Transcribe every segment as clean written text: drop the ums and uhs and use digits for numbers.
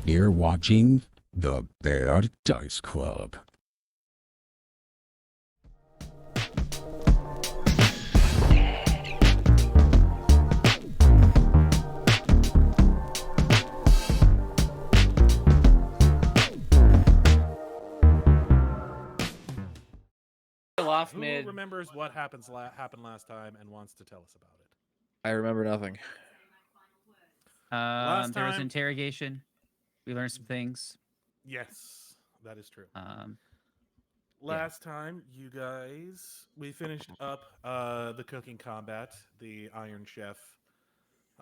You're watching the Bear Dice Club. Off Who mid. remembers what happened last time and wants to tell us about it? I remember nothing. Last There was time- interrogation. We learned some things. Yes, that is true. Yeah. Last time, we finished up the cooking combat, the Iron Chef.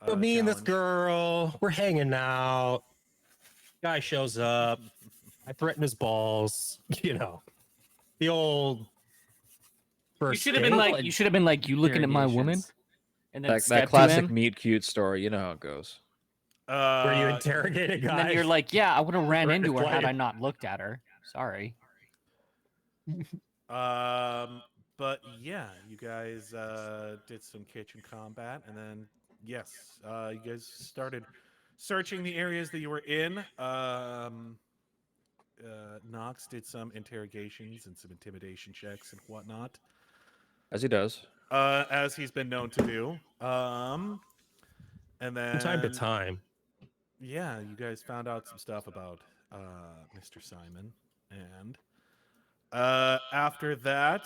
But me and this challenge. girl, we're hanging out. Guy shows up. I threaten his balls. You know, the old. You First should have been date. like, you looking at my woman, and then That classic meet cute story. You know how it goes. Where you interrogate a guy. And then you're like, yeah, I would have ran Right, into her had like- I not looked at her. Sorry. But yeah, you guys did some kitchen combat, and then yes, you guys started searching the areas that you were in. Knox did some interrogations and some intimidation checks and whatnot, As he does. as he's been known to do. And then From time to time. yeah, you guys found out some stuff about Mr. Simon, and after that,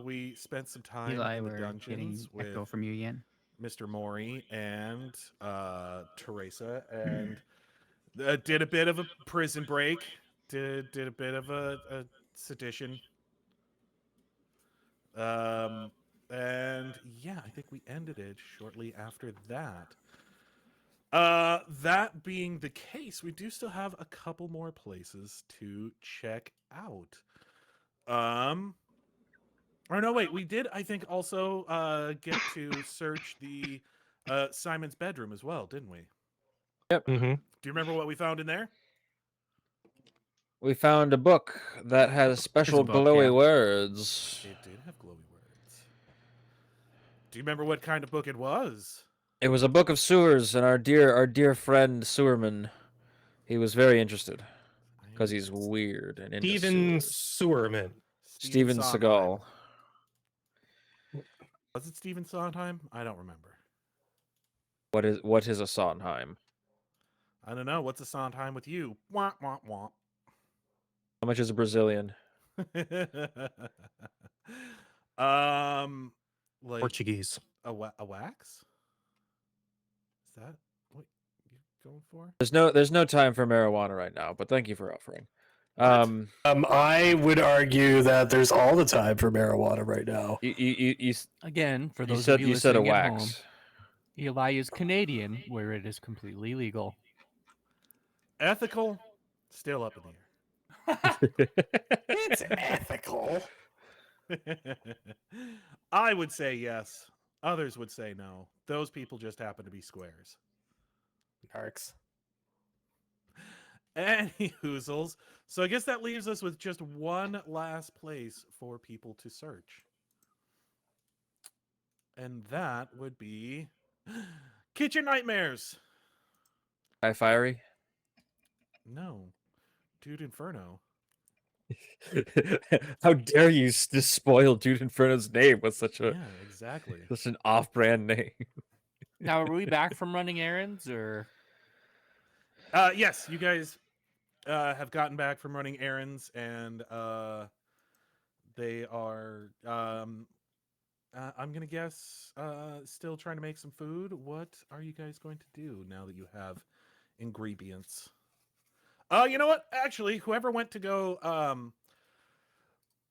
we spent some time Eli, in the we're dungeons getting echo with from you again. Mr. Mrohy and Teresa, and did a bit of a prison break, did a bit of a sedition. And yeah, I think we ended it shortly after that. That being the case, we do still have a couple more places to check out. Or no, wait, we did, I think, also get to search the Simon's bedroom as well, didn't we? Yep. Mm-hmm. Do you remember what we found in there? We found a book that has special book, glowy yeah. words. It did have glowy words. Do you remember what kind of book it was? It was a book of sewers, and our dear friend Sewerman, he was very interested because he's weird and into Steven sewers. Sewerman. Steven Seagal. Was it Steven Sondheim? I don't remember. What is a Sondheim? I don't know. What's a Sondheim with you? Wah, wah, wah. How much is a Brazilian? Like Portuguese. a wax? Is that what you're going for? There's no time for marijuana right now, but thank you for offering. I would argue that there's all the time for marijuana right now. You Again, for you those said of you you said a listening at home, wax. Eli is Canadian, where it is completely legal. Ethical? Still up in the It's ethical. air. I would say yes. Others would say no. Those people just happen to be squares. Narcs. Any hoozles. So I guess that leaves us with just one last place for people to search. And that would be Kitchen Nightmares. Hi, Fiery. No. Dude Inferno. How dare you just spoil Dude Inferno's name with such Yeah, exactly. such an off-brand name? Now, are we back from running errands, or Yes, you guys have gotten back from running errands, and they are, I'm going to guess, still trying to make some food. What are you guys going to do now that you have ingredients? You know what? Actually, whoever went to go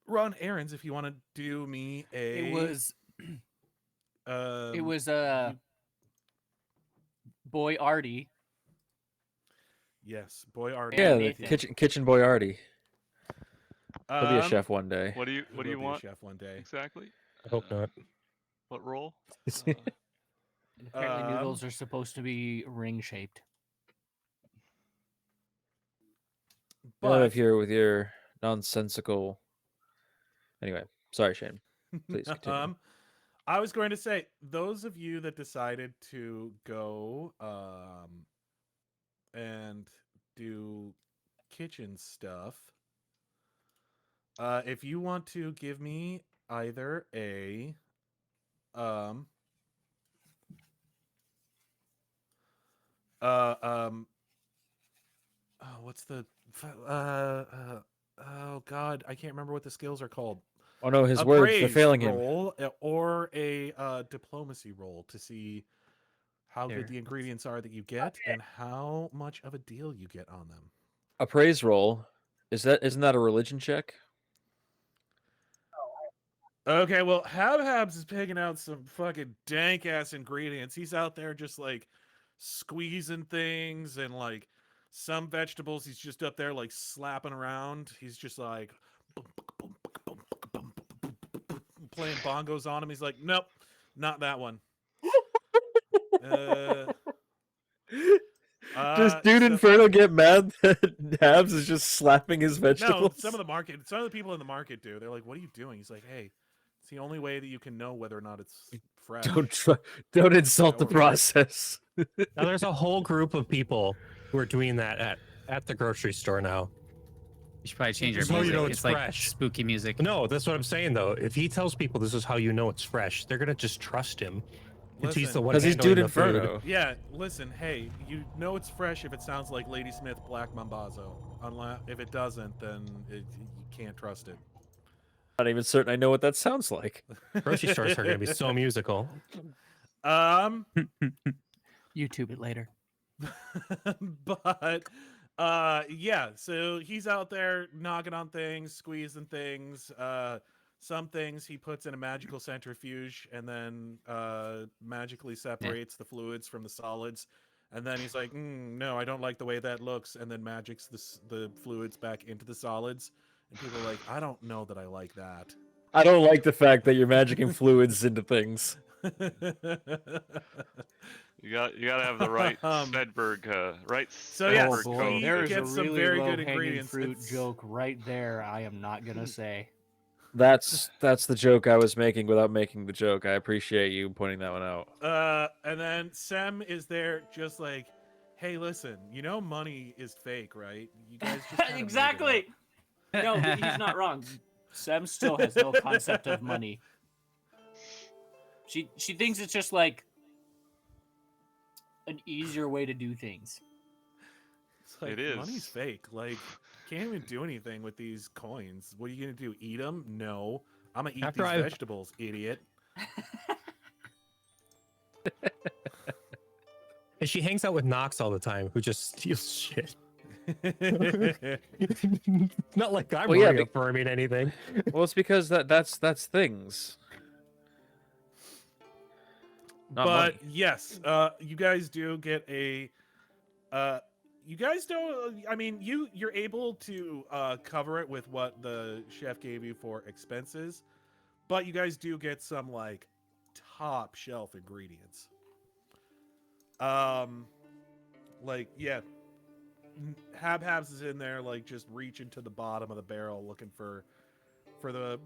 run errands, if you want to do me a... it was boy Artie. Yes, boy Artie. Yeah, the Nathan. kitchen boy Artie. He'll be a Um, chef one day. What do you he will be a want chef one day. exactly? I hope not. What role? And apparently, Um, noodles are supposed to be ring shaped. Get out But of here with your nonsensical. Anyway, sorry, Shane. Please continue. I was going to say, those of you that decided to go and do kitchen stuff. If you want to give me either a what's the oh god, I can't remember what the skills are called. Oh no, his A words, they're praise failing him. roll or a diplomacy roll to see how There. good the ingredients are that you get and how much of a deal you get on them. A praise roll. Isn't that a religion check? Okay, well, Habhab's is picking out some fucking dank ass ingredients. He's out there just like squeezing things and like some vegetables. He's just up there like slapping around. He's just like playing bongos on him. He's like, nope, not that one. Does Dude Inferno get mad that Habs is just slapping his No, vegetables? some of the people in the market do. They're like, what are you doing? He's like, hey, it's the only way that you can know whether or not it's fresh. Don't insult the Or- process. Now there's a whole group of people who are doing that at the grocery store now. You should probably change your Just so you music. know it's it's like fresh. spooky music. No, that's what I'm saying though. If he tells people this is how you know it's fresh, they're gonna just trust him. Because he's the Listen, one Because he's handling Dude the food. Inferno. Yeah, listen, hey, you know it's fresh if it sounds like Ladysmith Black Mambazo. If it doesn't, then you can't trust it. Not even certain I know what that sounds like. Grocery stores are gonna be so musical. YouTube it later. But yeah, so he's out there knocking on things, squeezing things. Some things he puts in a magical centrifuge and then magically separates the fluids from the solids. And then he's like, no, I don't like the way that looks. And then magics the fluids back into the solids. And people are like, I don't know that I like that. I don't like the fact that you're magicking fluids into things. You gotta have the right Svedberg, right? So yes, Svedberg boy, code. there is a gets some really very good low-hanging ingredients. fruit It's- joke right there. I am not gonna say. That's the joke I was making without making the joke. I appreciate you pointing that one out. And then Sem is there just like, hey, listen, you know money is fake, right? You guys just kinda made it Exactly. No, but he's not wrong. Sam still has no concept of money. She thinks it's just like an easier way to do things. It's like, It is. money's fake. Like, can't even do anything with these coins. What are you gonna do? Eat them? No. I'm gonna eat After these I- vegetables, idiot. And she hangs out with Knox all the time, who just steals shit. Not like I'm Well, yeah, really affirming anything. Well, it's because that's things. Not But money. yes, you guys do get a. You guys don't. I mean, you're able to cover it with what the chef gave you for expenses, but you guys do get some like top shelf ingredients. Like yeah, Habhab's is in there, like just reaching to the bottom of the barrel looking for the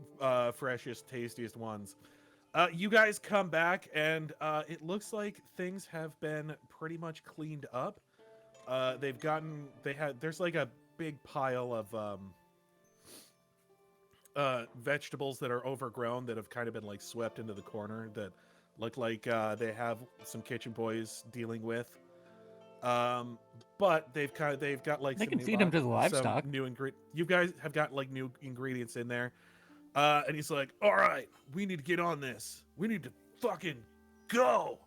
freshest, tastiest ones. You guys come back, and it looks like things have been pretty much cleaned up. There's like a big pile of vegetables that are overgrown that have kind of been like swept into the corner that look like they have some kitchen boys dealing with. But they've got like They some can new feed 'em to the some livestock. new you guys have got like new ingredients in there. And he's like, all right, we need to get on this. We need to fucking go.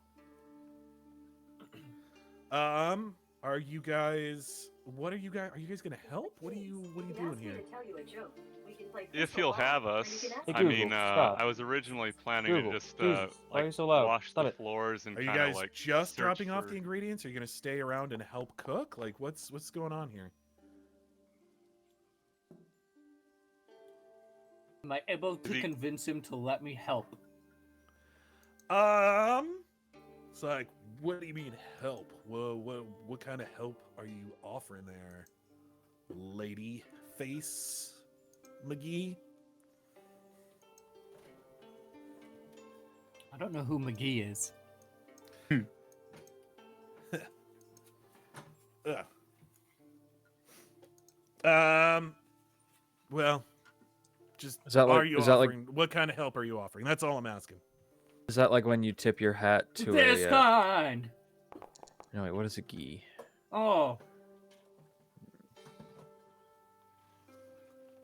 Are you guys are you guys gonna help? What are you doing here? If you'll have us, Hey, I Google, mean, stop. I was originally planning Google, to just Jesus, why are like you so loud? wash Stop the it. floors and Are you kind of guys like just search dropping off for- the ingredients? Or are you gonna stay around and help cook? Like what's going on here? Am I able to He- convince him to let me help? It's like, what do you mean help? What kind of help are you offering there, lady face McGee? I don't know who McGee is. Ugh. Well, just Is that like- are you is that like- offering? What kind of help are you offering? That's all I'm asking. Is that like when you tip your hat to This a? kind. No, wait. What is a gi? Oh,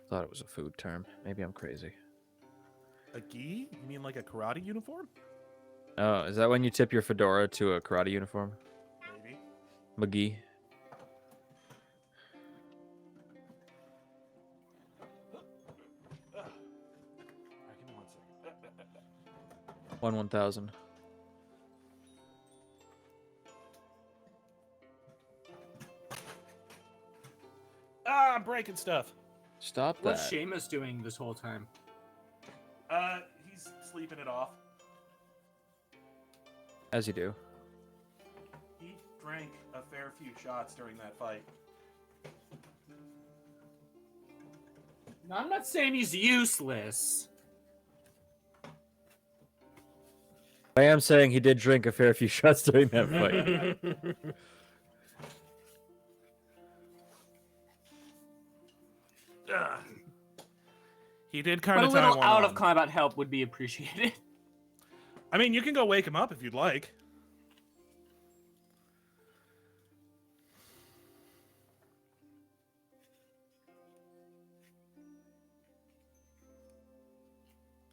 Thought it was a food term. Maybe I'm crazy. A gi? You mean like a karate uniform? Oh, is that when you tip your fedora to a karate uniform? Maybe. McGee. Give me 1 second. 1,000. Ah, I'm breaking stuff. Stop that. what's Seamus doing this whole time? He's sleeping it off. As you do. He drank a fair few shots during that fight. No, I'm not saying he's useless. I am saying he did drink a fair few shots during that fight. He did But kind a of tie little one out on. of combat help would be appreciated. I mean, you can go wake him up if you'd like.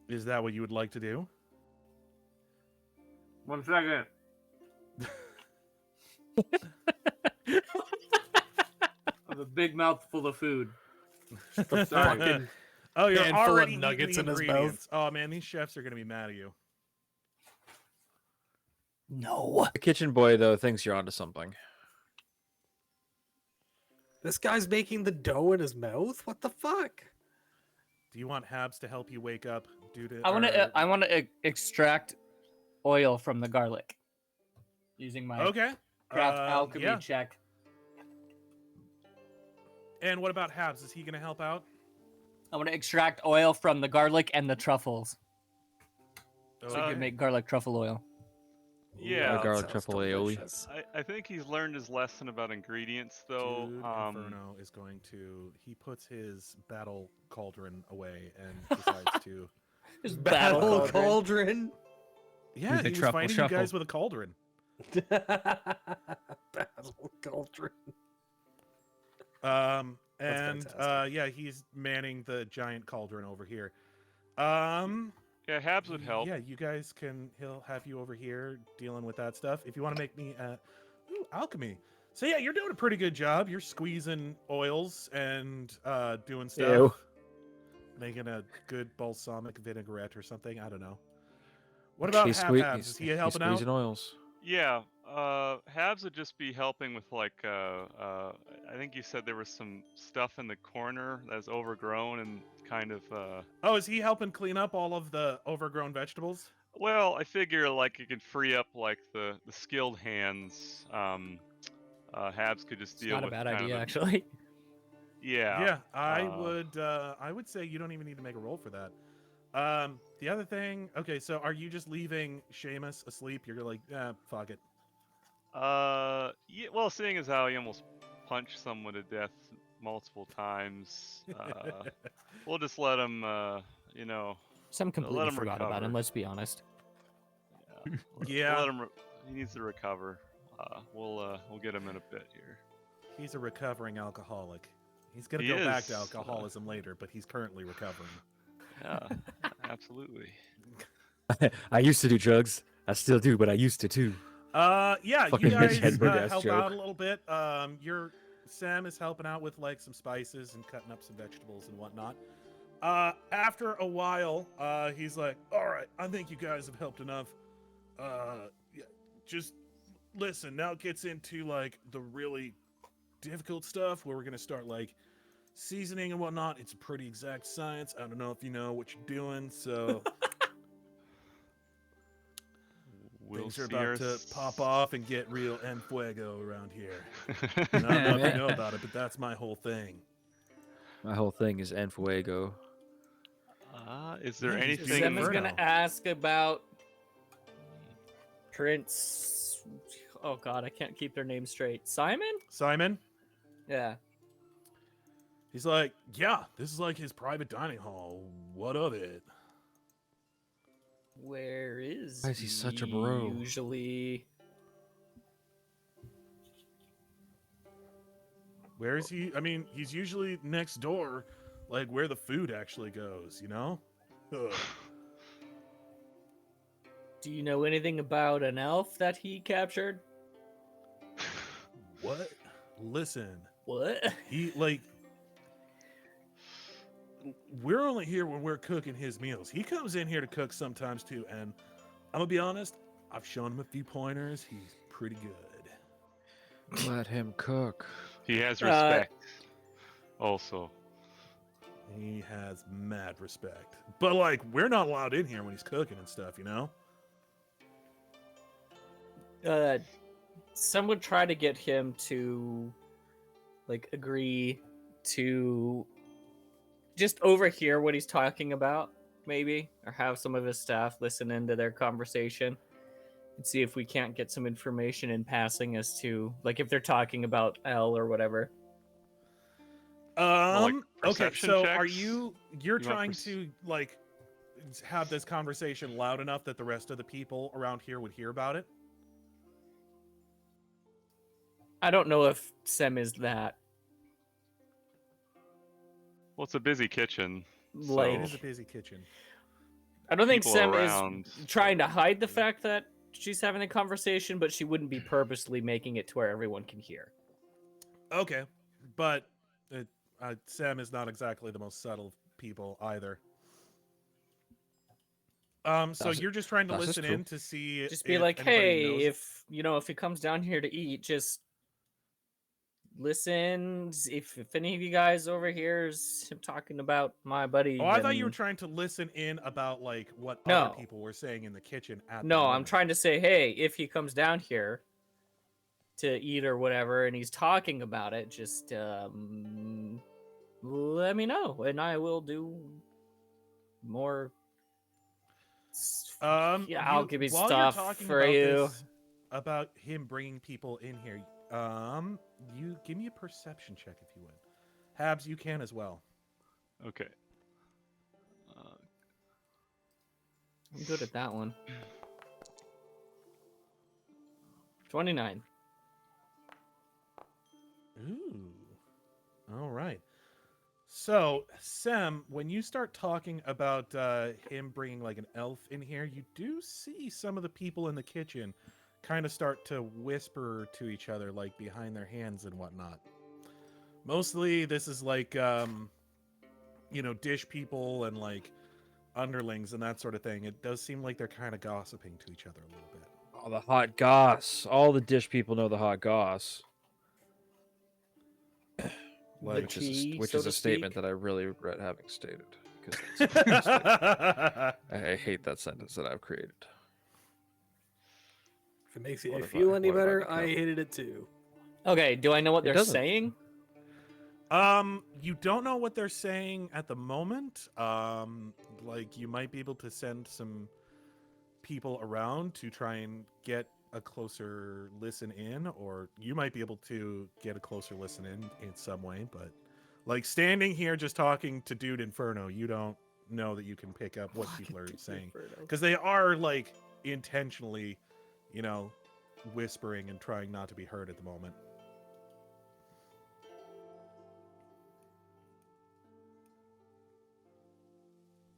Is that what you would like to do? 1 second. I have a big mouthful of food. Fucking Oh, you're handful of already eating nuggets the in his mouth. ingredients. Oh man, these chefs are gonna be mad at you. no. The kitchen boy, though, thinks you're onto something. This guy's making the dough in his mouth. What the fuck? Do you want Habs to help you wake up due to? I want or- to. I want to extract oil from the garlic using my Okay. craft alchemy yeah. check. And what about Habs? Is he gonna help out? I want to extract oil from the garlic and the truffles, so you Okay. can make garlic truffle oil. Yeah, garlic sounds truffle aioli. delicious. I think he's learned his lesson about ingredients, though. Dude Inferno is going to. He puts his battle cauldron away and decides to. His Battle cauldron. Yeah, the he was truffle fighting shuffle. you guys with a cauldron. Battle cauldron. And fantastic. yeah, he's manning the giant cauldron over here. Yeah, Habs would help. Yeah, you guys can. He'll have you over here dealing with that stuff. If you want to make me, ooh, alchemy. So yeah, you're doing a pretty good job. You're squeezing oils and doing stuff. Ew. Making a good balsamic vinaigrette or something. I don't know. What about He's Habs? Is he helping out? squeezing oils. Yeah, Habs would just be helping with like I think you said there was some stuff in the corner that's overgrown and kind of Oh, is he helping clean up all of the overgrown vegetables? well, I figure like it could free up like the skilled hands. Habs could just It's deal not a with bad kind of idea, the- actually. Yeah. I would say you don't even need to make a roll for that. The other thing, okay, so are you just leaving Seamus asleep? You're like, fuck it. Yeah. Well, seeing as how he almost punched someone to death multiple times, we'll just let him. You know. Some completely him forgot about him. recover. Let's be honest. Yeah. We'll let him. He needs to recover. We'll get him in a bit here. He's a recovering alcoholic. He's gonna He go back is, to alcoholism later, but he's currently recovering. Yeah. Absolutely. I used to do drugs. I still do, but I used to too. Yeah, Fucking you guys Hedberg-ass help joke. out a little bit. Sam is helping out with like some spices and cutting up some vegetables and whatnot. After a while, he's like, "All right, I think you guys have helped enough. Yeah, just listen. Now it gets into like the really difficult stuff where we're gonna start like seasoning and whatnot. It's a pretty exact science. I don't know if you know what you're doing, so." We'll Things are see about to our pop off and get real en fuego around here. And I don't know if you know about it, but that's my whole thing. My whole thing is en fuego. Is there Yeah, he's just anything? saying Sam is Inferno. gonna ask about Prince. Oh God, I can't keep their name straight. Simon? Simon? Yeah. He's like, yeah, this is like his private dining hall. What of it? Where is Why is he such a bro? usually? Where is he? I mean, he's usually next door, like where the food actually goes, you know? Ugh. Do you know anything about an elf that he captured? What? Listen, What? he, like, we're only here when we're cooking his meals. He comes in here to cook sometimes too, and I'm gonna be honest, I've shown him a few pointers. He's pretty good. Let him cook. He has respect. Also, He has mad respect. But, like, we're not allowed in here when he's cooking and stuff, you know? Some would try to get him to, like, agree to just overhear what he's talking about, maybe, or have some of his staff listen into their conversation and see if we can't get some information in passing as to, like, if they're talking about L or whatever. Okay, perception so checks? are you're You want trying to, like, have this conversation loud enough that the rest of the people around here would hear about it? I don't know if Sem is that. well, it's a busy kitchen. Like, It is a busy kitchen. I don't think people Sem around. is trying to hide the fact that she's having a conversation, but she wouldn't be purposely making it to where everyone can hear. Okay, but Sam is not exactly the most subtle people either. So That's- you're just trying to that's just listen true. in to see. Just be if like, anybody hey, knows- if he comes down here to eat, just listen. If any of you guys overhears him talking about my buddy, Oh, I thought you were then- trying to listen in about, like, what No. other people were saying in the kitchen at the No, I'm moment. trying to say, hey, if he comes down here to eat or whatever, and he's talking about it, just let me know, and I will do more. Yeah, I'll give you while stuff you're talking for about you. this, about him bringing people in here. You give me a perception check if you would. Habs, you can as well. Okay. I'm good at that one. 29. Ooh. All right. So, Sem, when you start talking about him bringing, like, an elf in here, you do see some of the people in the kitchen kind of start to whisper to each other, like, behind their hands and whatnot. Mostly, this is like, dish people and, like, underlings and that sort of thing. It does seem like they're kind of gossiping to each other a little bit. Oh, the hot goss. All the dish people know the hot goss. Which is a statement that I really regret having stated. Because I hate that sentence that I've created. If it makes you What if feel I- any what if I better, become- I hated it too. Okay, do I know what It they're doesn't. saying? You don't know what they're saying at the moment. Like, you might be able to send some people around to try and get a closer listen in, or you might be able to get a closer listen in some way, but, like, standing here just talking to Dude Inferno, you don't know that you can pick up what people are saying. Because they are, like, intentionally, whispering and trying not to be heard at the moment.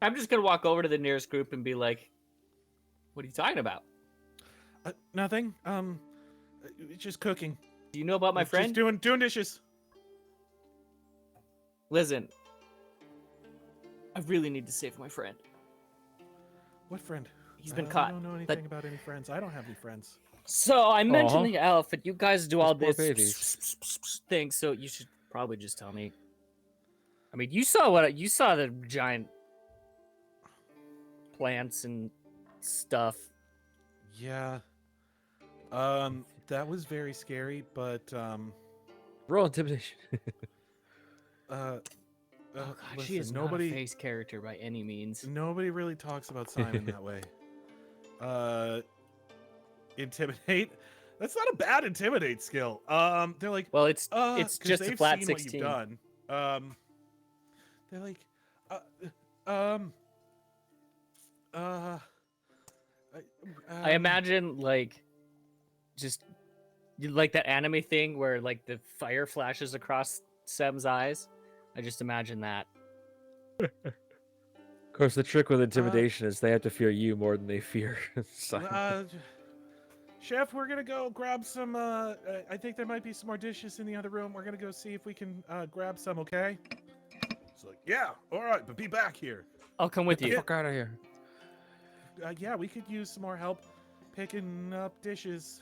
I'm just gonna walk over to the nearest group and be like, "What are you talking about? Nothing. Just cooking. Do you know about my Just friend? doing dishes. Listen, I really need to save my friend. What friend? He's been I caught. don't know anything about any friends. I don't have any friends. So I mentioned Aw. the elf, and you guys do all Those this poor babies. thing. So you should probably just tell me. I mean, you saw the giant plants and stuff. Yeah. That was very scary, but Roll intimidation. Oh god, she listen, is not a face character by any means. nobody really talks about Simon that way. Intimidate. That's not a bad intimidate skill. They're like, Well, it's 'cause just a they've flat seen 16. what you've done. they're like, I I imagine like just like that anime thing where like the fire flashes across Sem's eyes. I just imagine that. Of course, the trick with intimidation is they have to fear you more than they fear Simon. Chef, we're gonna go grab some. I think there might be some more dishes in the other room. We're gonna go see if we can grab some. Okay? It's like, yeah, all right, but be back here. I'll come with Get the you. fuck out of here. Yeah, we could use some more help picking up dishes.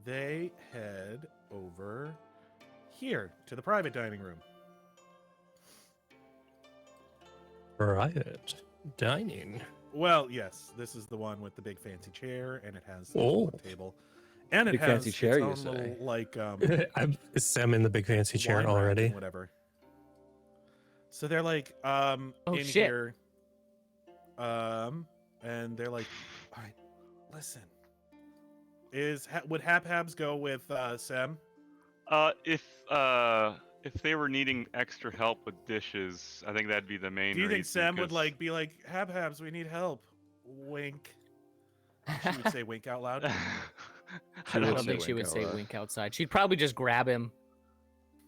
They head over here to the private dining room. Private dining. Well, yes, this is the one with the big fancy chair, and it has Oh. a table, and it Big has fancy chair, its you own say? little, like Is Sam in the big fancy chair wine rack already? and whatever. So they're like Oh, in shit. here, and they're like, all right, listen, would Habhabs go with Sem? If they were needing extra help with dishes, I think that'd be the main Do you think reason, Sem would 'cause- like be like, Habhabs, we need help? Wink. She would say wink out loud. I would don't say think she wink would out say loud. wink outside. She'd probably just grab him.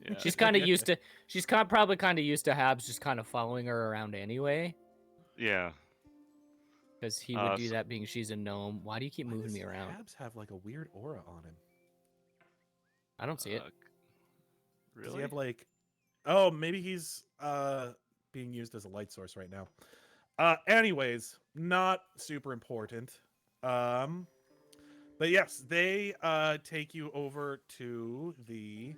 Yeah. She's kind of used to. She's probably kind of used to Habs just kind of following her around anyway, Yeah. because he would do so- that being she's a gnome. Why do you keep Why moving does me around? Habs have like a weird aura on him? I don't see it. Does Really? he have like? Oh, maybe he's being used as a light source right now. Anyways, not super important. But yes, they take you over to the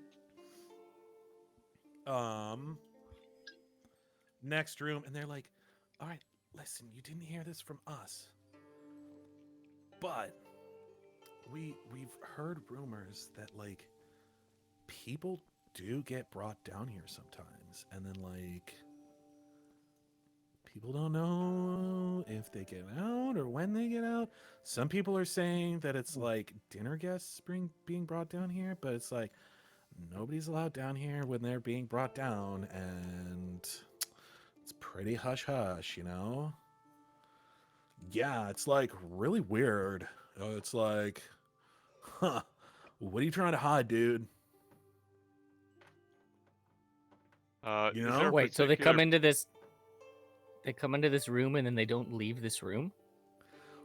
next room, and they're like, all right, listen, you didn't hear this from us, but we've heard rumors that like people do get brought down here sometimes, and then like people don't know if they get out or when they get out. Some people are saying that it's like dinner guests being brought down here, but it's like nobody's allowed down here when they're being brought down, and it's pretty hush hush, you know? Yeah, it's like really weird. It's like, huh, what are you trying to hide, dude? You Is know? there a Wait, so they come particular- into this. They come into this room and then they don't leave this room.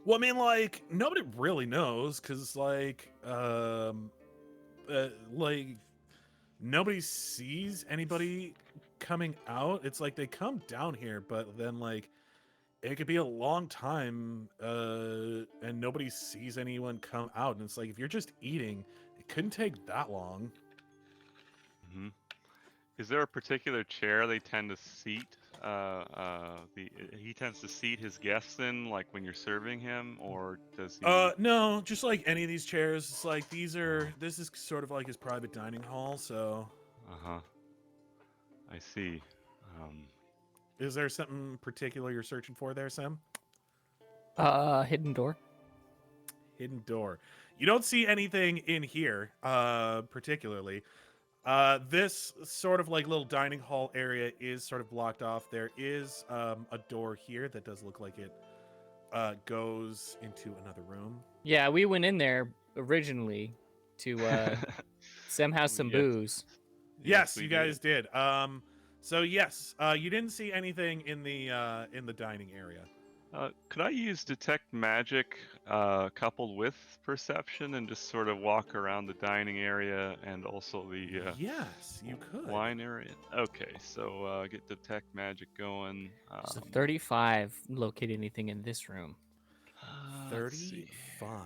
Well, I mean, like nobody really knows because, like nobody sees anybody coming out. It's like they come down here, but then like it could be a long time, and nobody sees anyone come out. And it's like if you're just eating, it couldn't take that long. Mhm. Is there a particular chair they tend to seat? He tends to seat his guests in, like when you're serving him, or does he? No, just like any of these chairs. It's like this is sort of like his private dining hall. So, I see. is there something particular you're searching for there, Sam? Hidden door. Hidden door. You don't see anything in here, particularly. This sort of like little dining hall area is sort of blocked off. There is a door here that does look like it goes into another room. Yeah, we went in there originally to Sem has some Yes. booze. Yes, we you guys did. So yes, you didn't see anything in the dining area. Could I use detect magic coupled with perception and just sort of walk around the dining area and also the Yes, you could. wine area? Okay, so get detect magic going. There's a 35. Locate anything in this room. Let's see. 35.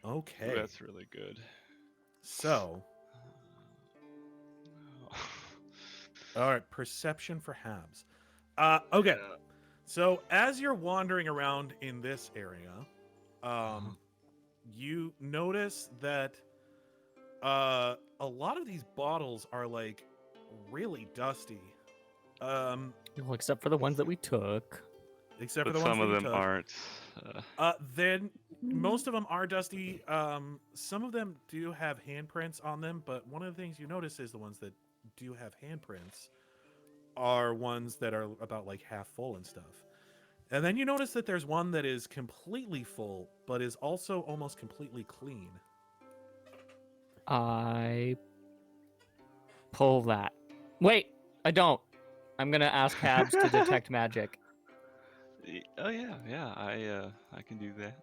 Ooh, Okay. that's really good. So, all right, perception for Habs. Okay. Yeah. So as you're wandering around in this area, you notice that a lot of these bottles are like really dusty. Well, except for the ones that we took. except for but the ones some of that you them took. aren't. Then most of them are dusty. Some of them do have handprints on them, but one of the things you notice is the ones that do have handprints are ones that are about like half full and stuff. And then you notice that there's one that is completely full, but is also almost completely clean. I pull that. Wait, I don't. I'm gonna ask Habs to detect magic. Oh yeah, I can do that.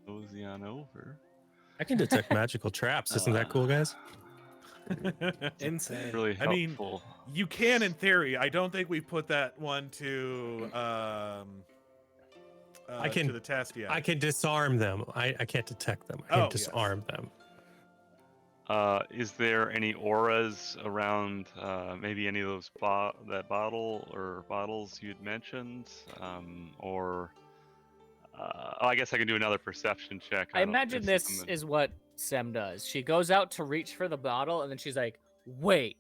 Mosey on over. I can detect magical traps. Isn't that cool, guys? Insane. Really I mean, helpful. you can in theory. I don't think we've put that one to can- to the test yet. I can disarm them. I can't detect them. I can Oh, yes. disarm them. Is there any auras around? Maybe any of those that bottle or bottles you'd mentioned, or I guess I can do another perception check. I imagine this is what Sem does. She goes out to reach for the bottle, and then she's like, "Wait!"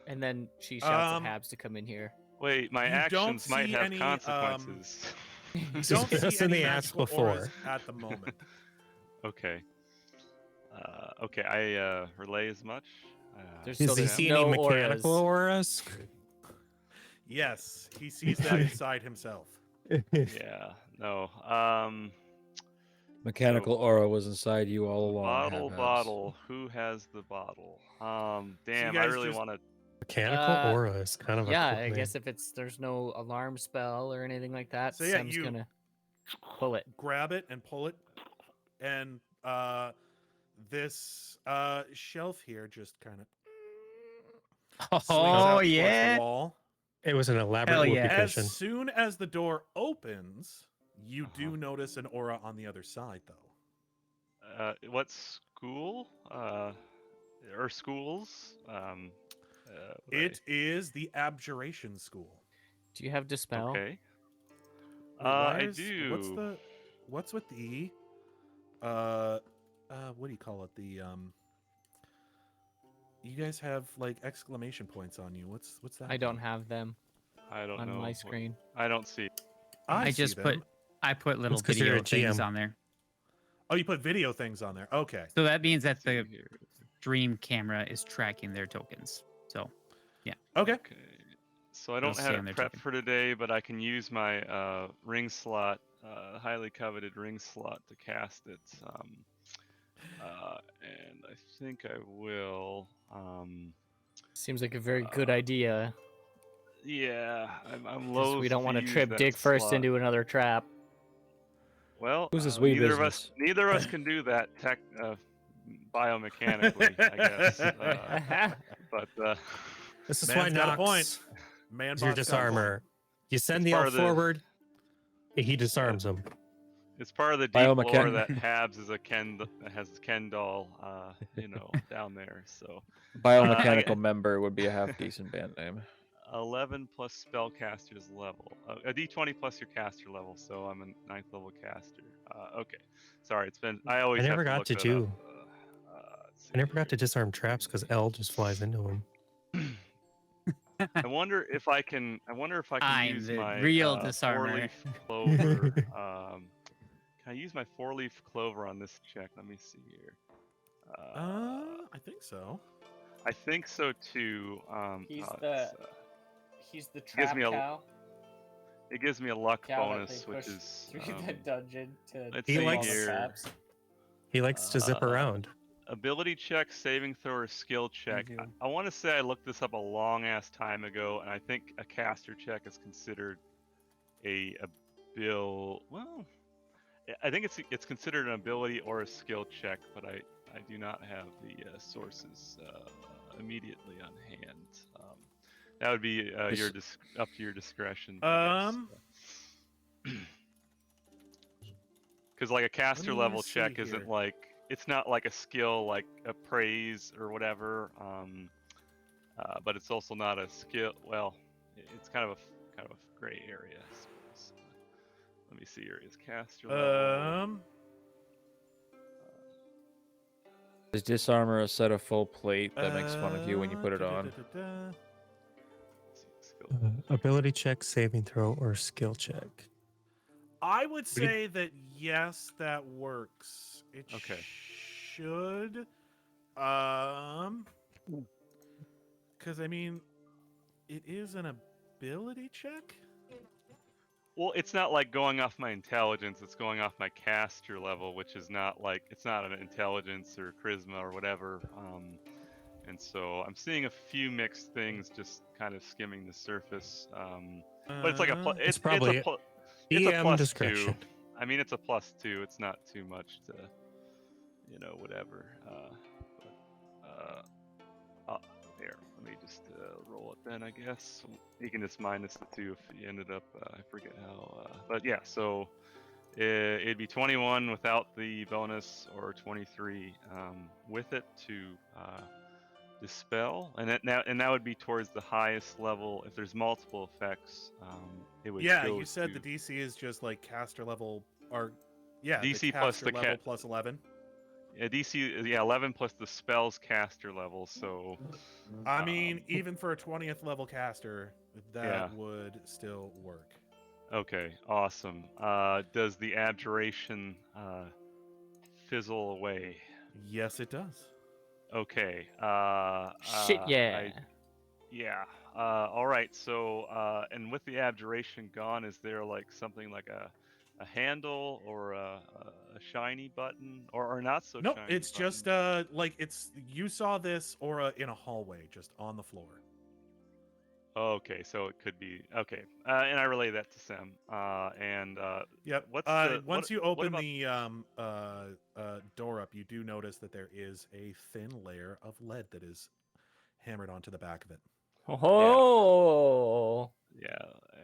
And then she shouts at Habs to come in here. Wait, my You don't actions might see have any, consequences. You This don't is see in any the ask magical before. auras at the moment. Okay. Okay, I relay as much. There's Does So he there's see no any mechanical auras? Yes, he sees that inside himself. Yeah, no. Mechanical aura was inside you all along. Habhabs. Bottle. Who has the bottle? Damn, I guys really just- want to. Mechanical aura is kind of a Yeah, cool I name. guess if there's no alarm spell or anything like that, So yeah, Sem's you- gonna pull it. Grab it and pull it, and this shelf here just kind of Oh yeah. the wall. It was an elaborate Hell whoopee yeah. As cushion. soon as the door opens, you do notice an aura on the other side, though. What school? Or schools? It is the Abjuration School. Do you have dispel? Okay. Wait, why I is- do. What's with the what do you call it? The you guys have like exclamation points on you. What's that? I don't have them I don't on know. my screen. I don't see. I see just them. I put little That's 'cause you're video a things GM. on there. Oh, you put video things on there. Okay. So that means that See the here. dream camera is tracking their tokens. So Okay. Okay. So I They'll don't stay have on it their prep token. for today, but I can use my ring slot, highly coveted ring slot to cast it. And I think I will. Seems like a very good idea. Yeah, I'm 'Cause loath. we don't want to use trip that Dick first slot. into another trap. Well, Who's this we neither business? of us can do that biomechanically, I guess. But This is Man's why got a point. Knox Man, is your boss got a point. disarmer. You send It's the part elf of the- forward, he disarms them. it's part of the deep lore Biomechan- that Habs is a has Ken doll, down there. So Biomechanical member would be a half decent band name. 11 plus spellcaster's level, a d20 plus your caster level. So I'm a 9th level caster. Okay, sorry, it's been. I always. I never have to got look to that do. up. Let's see I never got to here. disarm traps because L just flies into them. I wonder if I can. I'm use the my real disarmer. four-leaf clover. Can I use my four-leaf clover on this check? Let me see here. I think so. I think so too. He's the gives me a- cow. It gives me a luck Cow that bonus, they which push is. through the dungeon to let's He see likes- here. He likes to zip around. Ability check, saving throw, or skill check. Mhm. I want to say I looked this up a long ass time ago, and I think a caster check is considered a bill. Well, I think it's considered an ability or a skill check, but I do not have the sources immediately on hand. That would be up to your discretion. Because like a caster me level see check isn't here. like, it's not like a skill like a praise or whatever. But it's also not a skill. Well, it's kind of a gray area, I suppose. Let me see here. Is caster level? Is disarmor a set of full plate that makes fun of you when you put it on? Let's see, skill Ability check, saving throw, or skill check. I would say that yes, that works. It Okay. should. Because I mean, it is an ability check. Well, it's not like going off my intelligence. It's going off my caster level, which is not like it's not an intelligence or charisma or whatever. And so I'm seeing a few mixed things, just kind of skimming the surface. But it's like It's probably it's a DM plus discretion. 2. I mean, it's a +2. It's not too much to, whatever. Here, let me just roll it then, I guess. You can just minus the 2 if you ended up, I forget how, but yeah, so it'd be 21 without the bonus or 23 with it to dispel, and that would be towards the highest level. If there's multiple effects, it would Yeah, go you said to the DC is just like caster level, or yeah, DC the plus caster the level plus 11. DC, 11 plus the spell's caster level, so I mean, even for a 20th level caster, that Yeah. would still work. Okay, awesome. Does the abjuration fizzle away? Yes, it does. Okay. Shit, yeah. Yeah. All right. So, and with the abjuration gone, is there like something like a handle or a shiny button, or not so Nope, shiny? it's button? just like it's you saw this aura in a hallway, just on the floor. Okay, so it could be okay. And I relay that to Sam. Yep. What's Once you what open about- the door up, you do notice that there is a thin layer of lead that is hammered onto the back of it. Oh, Yeah,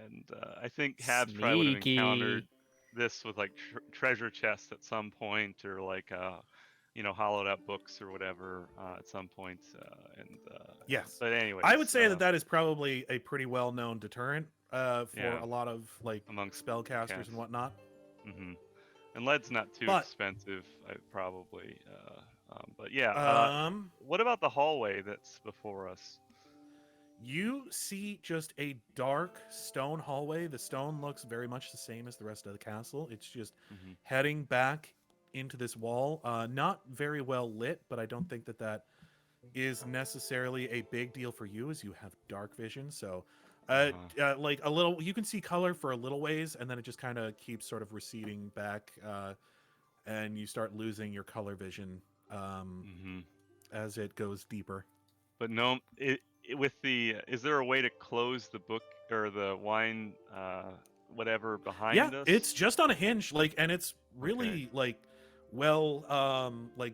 and I think Habs probably would have Sneaky. encountered this with like treasure chests at some point, or like hollowed out books or whatever at some point. Yes. But anyway, I would say that is probably a pretty well-known deterrent for Yeah. a lot of like Amongst spellcasters cast. and whatnot. Mm-hmm. And lead's not too But- expensive, probably. But yeah. What about the hallway that's before us? You see just a dark stone hallway. The stone looks very much the same as the rest of the castle. It's just Mm-hmm. heading back into this wall. Not very well lit, but I don't think that is necessarily a big deal for you, as you have dark vision. So, like a little, you can see color for a little ways, and then it just kind of keeps sort of receding back, and you start losing your color vision as it goes deeper. But no, is there a way to close the book or the wine, whatever behind us? It's just on a hinge, and it's really like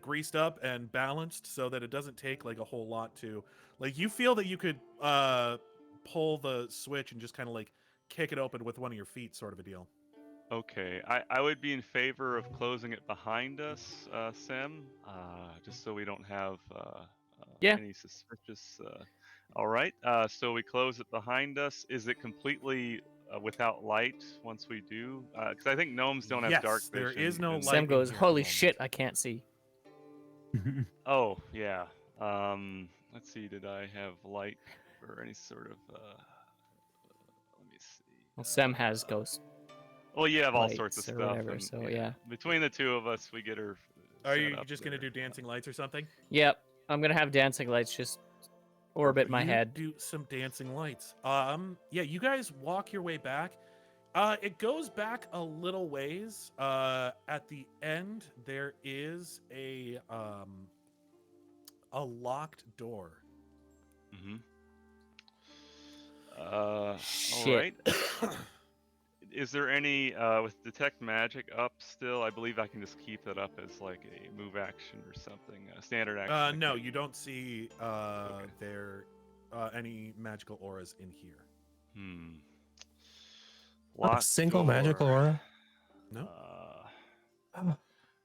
greased up and balanced so that it doesn't take like a whole lot to, you feel that you could pull the switch and just kind of like kick it open with one of your feet, sort of a deal. Okay, I would be in favor of closing it behind us, Sam, just so we don't have any suspicious. All right, so we close it behind us. Is it completely without light once we do? Because I think gnomes don't have dark vision. There is no light. Sam goes, in here at the "Holy moment." shit, I can't see." Oh yeah. Let's see. Did I have light or any sort of? Let me see. Well, Sam has ghost. Well, you have all sorts of lights or stuff. whatever, and, so yeah. Between the two of us, we get her. Are set you up just gonna there. do dancing lights or something? Yep, I'm gonna have dancing lights just orbit my You head. Do some dancing lights. Yeah, you guys walk your way back. It goes back a little ways. At the end, there is a locked door. Mm-hmm. All Shit. right. Is there any with detect magic up still? I believe I can just keep that up as like a move action or something, a standard action. No, you don't see there any magical auras in here. Not a Locked single door. magical aura. No.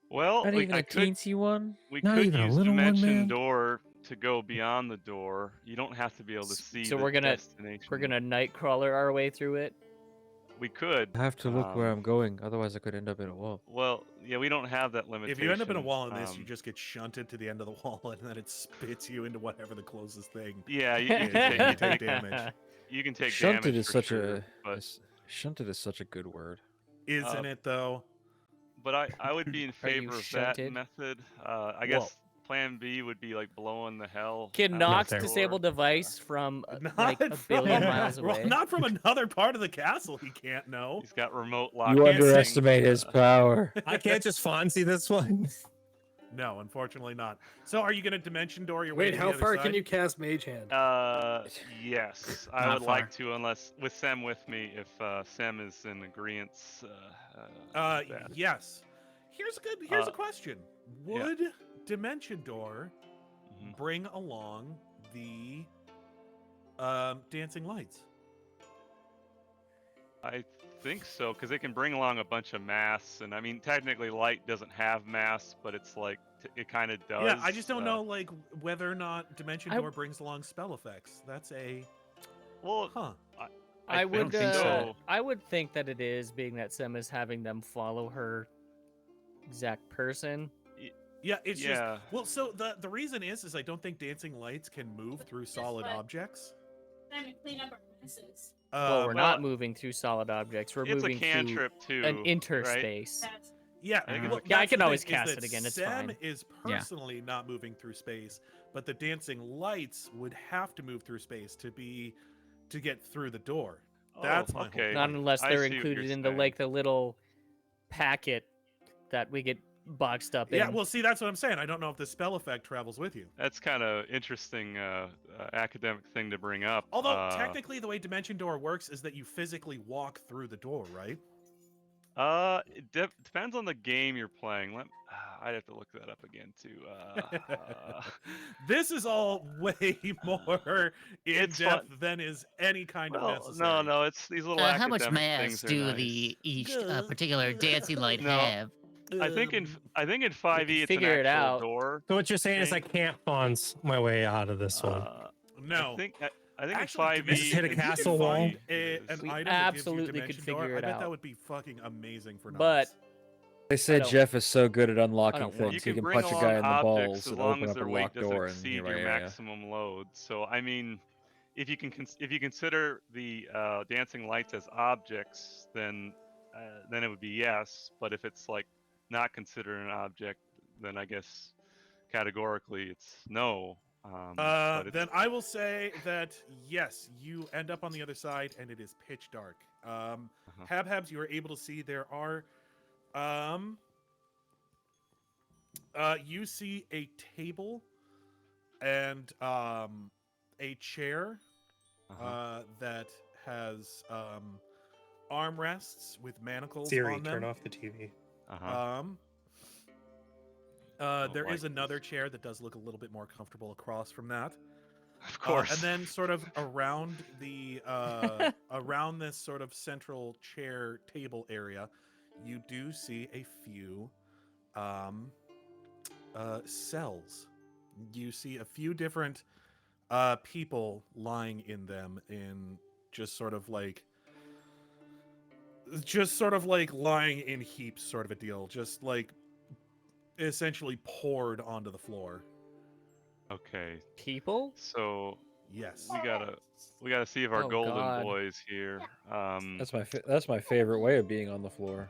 Well, Not even I a could. teensy one. We Not could even a use little one, dimension man? door to go beyond the door. You don't have to be able to see. So the we're gonna destination. nightcrawler our way through it. We could. I have to look where I'm going, otherwise I could end up in a wall. Well, yeah, we don't have that limitation. If you end up in a wall in this, you just get shunted to the end of the wall, and then it spits you into whatever the closest thing. Yeah, you is, can and you take take damage. you can take Shunted damage is for such sure, a but shunted is such a good word. Isn't it though? but I would be in Are you favor of that shunted? method. I Whoa. guess Plan B would be like blowing the hell. Can out of Knox the door. disable device from Not like a billion miles well, away? not from another part of the castle. He can't know. He's got remote lock. You underestimate his power. I can't just Fonzie this one. No, unfortunately not. So, are you going to dimension door your way Wait, to how the other far side? can you cast Mage Hand? Yes, I Not would like far. to, unless with Sem with me, if Sem is in agreement. Yes. Here's a question. yeah. Would dimension door Mhm. bring along the dancing lights? I think so, because they can bring along a bunch of mass, and I mean, technically, light doesn't have mass, but it's like it kind of does. Yeah, I just don't know like whether or not dimension I- door brings along spell effects. That's a Well, huh. I think would think so. I would think that it is, being that Sem is having them follow her exact person. Yeah, it's just Yeah. well. So the reason is I don't think dancing lights can move through solid objects. Time to clean up our messes. Well, we're well, not moving through solid objects. We're it's a moving through cantrip too. an right? interspace. That's Yeah, I think well, it's- Yeah, I that's can the always thing, is cast that it again, it's Sem fine. is Yeah. personally not moving through space, but the dancing lights would have to move through space to get through the door. That's my whole okay. Not point. unless I they're see what included you're in the saying. the little packet that we get boxed up in. Yeah, well, see, that's what I'm saying. I don't know if the spell effect travels with you. That's kind of interesting academic thing to bring up. Although technically, the way dimension door works is that you physically walk through the door, right? It depends on the game you're playing. I'd have to look that up again too. This is all way more in It's depth fun. than is any kind of well, necessary. no, it's these little How much academic mass things are do nice. the each particular dancing light No. have? I think in 5e it's an figure it actual out. door. So what you're saying is I thing. can't Fonz my way out of this one. No. I think Actually, in 5e. Just hit a if you can castle wall? find an We item that gives you absolutely could dimension door, figure I it bet that out. would be fucking amazing for But Knox. They say don't- Jeff is so good at I unlocking don't want things. You He can can bring punch a along guy in the objects balls as and long open as up a their weight locked doesn't door, and exceed you're your like, yeah, yeah. maximum load. So I mean, if you consider the dancing lights as objects, then it would be yes. But if it's like not considered an object, then I guess categorically it's no. But Then I will say that yes, you end up on the other side, and it is pitch dark. Habhabs, you are able to see there are, you see a table and a chair that has armrests with manacles Siri, on them. turn off the TV. There is like another chair that does look a little bit more comfortable across from that. of course. And then sort of around the around this sort of central chair table area, you do see a few cells. You see a few different people lying in them in just sort of like lying in heaps, sort of a deal. Just like essentially poured onto the floor. Okay. people? So Yes. we gotta see if our Oh, golden God. boy's here. That's my favorite way of being on the floor.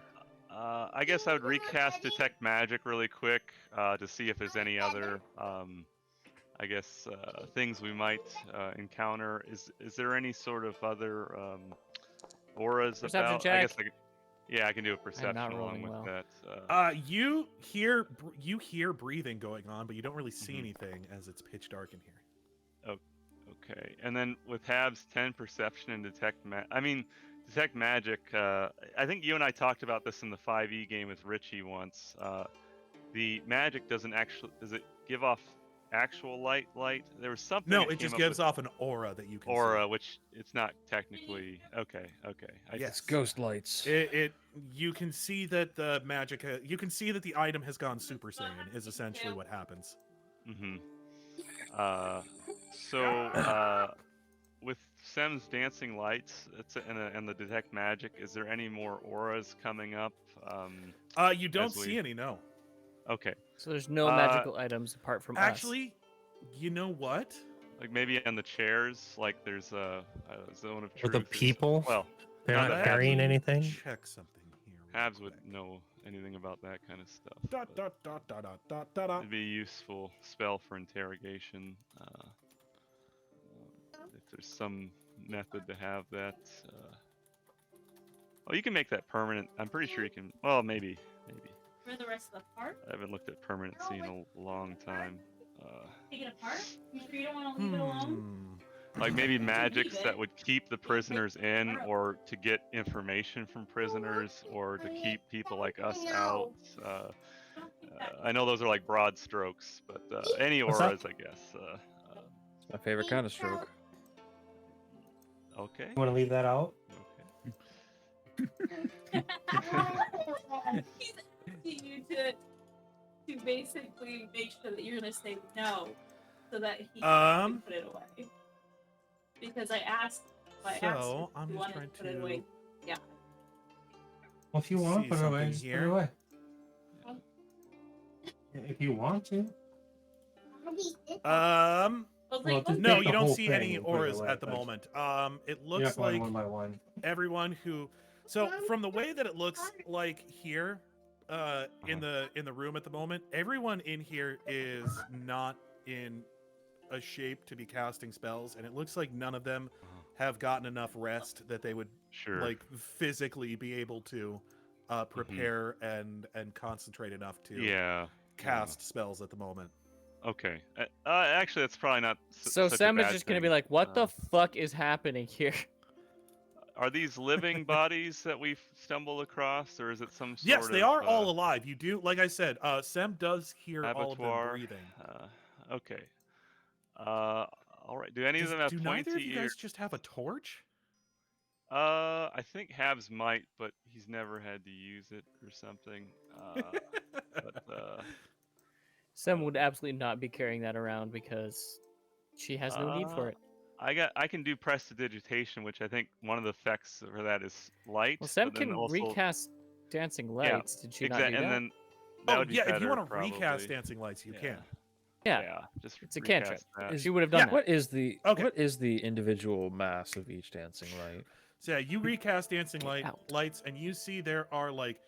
I guess I would recast detect magic really quick to see if there's any other I guess things we might encounter. Is there any sort of other auras Perception about? check. I guess I can do a perception along rolling with well. that. You hear breathing going on, but you don't really see Mhm. anything as it's pitch dark in here. Okay, and then with Hab's 10 perception and detect magic. I think you and I talked about this in the 5e game with Richie once. The magic does it give off actual light? There was something. No, that it just came up gives with off an aura that you can aura, which it's not technically. Okay. Yes. It's ghost lights. It you can see that the magic you can see that the item has gone Super Saiyan is essentially what happens. Mm-hmm. So with Sem's dancing lights, and the detect magic, is there any more auras coming up? You don't as we- see any, no. Okay. So there's no magical items apart from us. Actually, you know what? Like maybe on the chairs, like there's a zone of Or truth. the or people? well, They're no, not the carrying Habs, anything? Check something here. Habs would know anything about that kind of stuff. Dot, but dot, dot, dot, dot, dot, dot. It'd be a useful spell for interrogation. If there's some method to have that. Oh, you can make that permanent. I'm pretty sure you can. Well, maybe. For the rest of the part? I haven't looked at permanency in a long time. Take it apart? You sure you don't want to leave it alone? Like maybe Leave magics it. that would keep the prisoners in, or to get information from prisoners, or to keep people like us out. I know those are like broad strokes, but any What's that? auras, I guess. My favorite kind of stroke. Okay. You want to leave that out? He's asking you to basically make sure that you're gonna say no, so that he can put it away. Because I asked. So, I'm if you just wanted trying put it to- away. Yeah. Well, if you want See to put it away, something just put it here. away. If you want to. I was Well, like, to No, take you the don't whole see thing any and put it auras away, at the but moment. It you're looks not going like one by one. everyone who. So from the way that it looks like here, in the room at the moment, everyone in here is not in a shape to be casting spells, and it looks like none of them have gotten enough rest that they would Sure. like physically be able to prepare and concentrate enough to Yeah. cast spells at the moment. Okay. Actually, that's probably not. So such a Sam is bad just gonna thing. be like, "What the fuck is happening here?" Are these living bodies that we've stumbled across, or is it some sort Yes, of? they are all alive. You do, like I said, Sam does hear all of them abattoir? breathing. Okay. All right. Do any of them have do pointy neither of you ears? guys just have a torch? I think Habs might, but he's never had to use it or something. But Sam would absolutely not be carrying that around because she has no need for it. I can do prestidigitation, which I think one of the effects for that is light. Well, Sam but then can also, recast dancing lights. Did she not do and that? then that Oh would be yeah, if you better, want to probably. recast dancing lights, you Yeah. can. Yeah, just it's a recast cantrip. that. She would have done that. What is the Okay. what is the individual mass of each dancing light? So yeah, you recast dancing out. lights, and you see there are like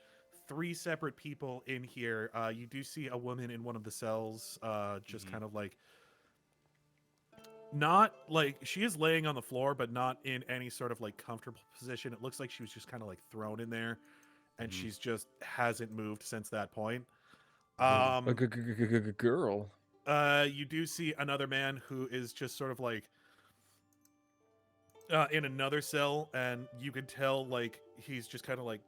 3 separate people in here. You do see a woman in one of the cells, just kind of like, not like she is laying on the floor, but not in any sort of like comfortable position. It looks like she was just kind of like thrown in there, and she's just hasn't moved since that point. A girl. You do see another man who is just sort of like in another cell, and you can tell like he's just kind of like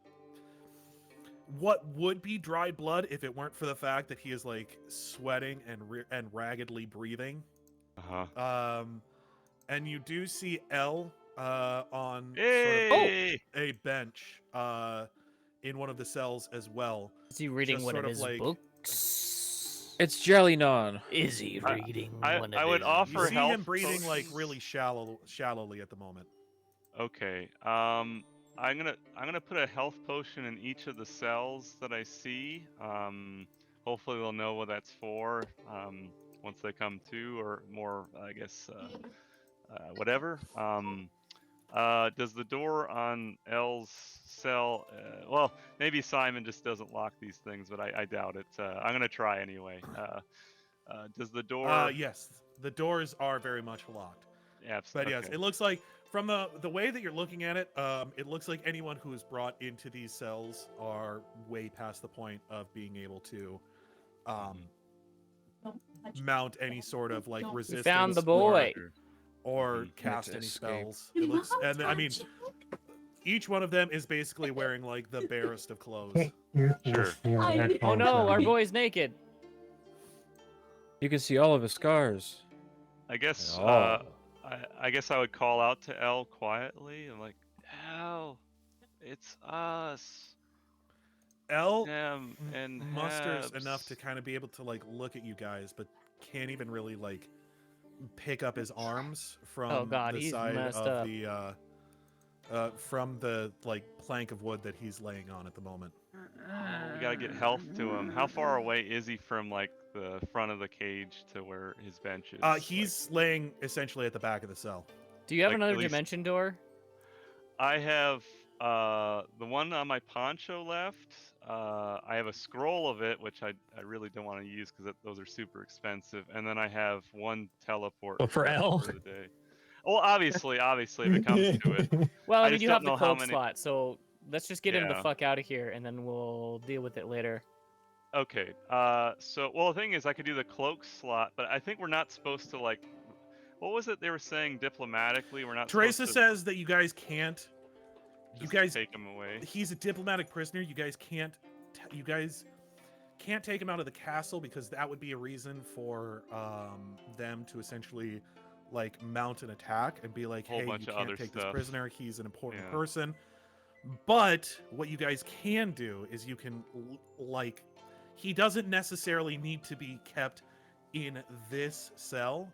what would be dried blood if it weren't for the fact that he is like sweating and raggedly breathing. And you do see El on sort of a bench in one of the cells as well. Is he reading Just one of sort of his like- books? It's Jelly-Non. Is he reading one of I would his offer You see help. him breathing like really shallowly at the moment. Okay. I'm gonna put a health potion in each of the cells that I see. Hopefully they'll know what that's for. Once they come to, or more, I guess. Whatever. Does the door on L's cell? Well, maybe Simon just doesn't lock these things, but I doubt it. I'm gonna try anyway. Does the door? Yes, the doors are very much locked. Yeah. But yes, it looks like from the way that you're looking at it, it looks like anyone who is brought into these cells are way past the point of being able to mount any sort of like resistance. Found the boy. Or cast any escape. spells. It looks, and I mean, each one of them is basically wearing like the barest of clothes. Sure. Oh no, our boy's naked. You can see all of his scars. I guess. Oh. I guess I would call out to El quietly. I'm like, El, it's us. El and musters Habs." enough to kind of be able to like look at you guys, but can't even really like pick up his arms from Oh, God, the he's side messed of up. from the like plank of wood that he's laying on at the moment. Oh, we gotta get health to him. How far away is he from like the front of the cage to where his bench is? He's laying essentially at the back of the cell. Do you have Like, another at least- dimension door? I have the one on my poncho left. I have a scroll of it, which I really don't want to use because those are super expensive. And then I have one teleport But for L? for the day. Well, obviously, if it comes to it. Well, I mean, just you don't have the know how cloak many- slot, so let's just get him the Yeah. fuck out of here, and then we'll deal with it later. Okay. So, well, the thing is, I could do the cloak slot, but I think we're not supposed to like. What was it they were saying diplomatically? We're not. Teresa supposed says that you guys can't. to You just guys take him away. He's a diplomatic prisoner. You guys can't. You guys can't take him out of the castle because that would be a reason for them to essentially like mount an attack and be like, Whole "Hey, bunch you of can't other take this stuff. prisoner. He's an important Yeah. person." But what you guys can do is you can like, he doesn't necessarily need to be kept in this cell,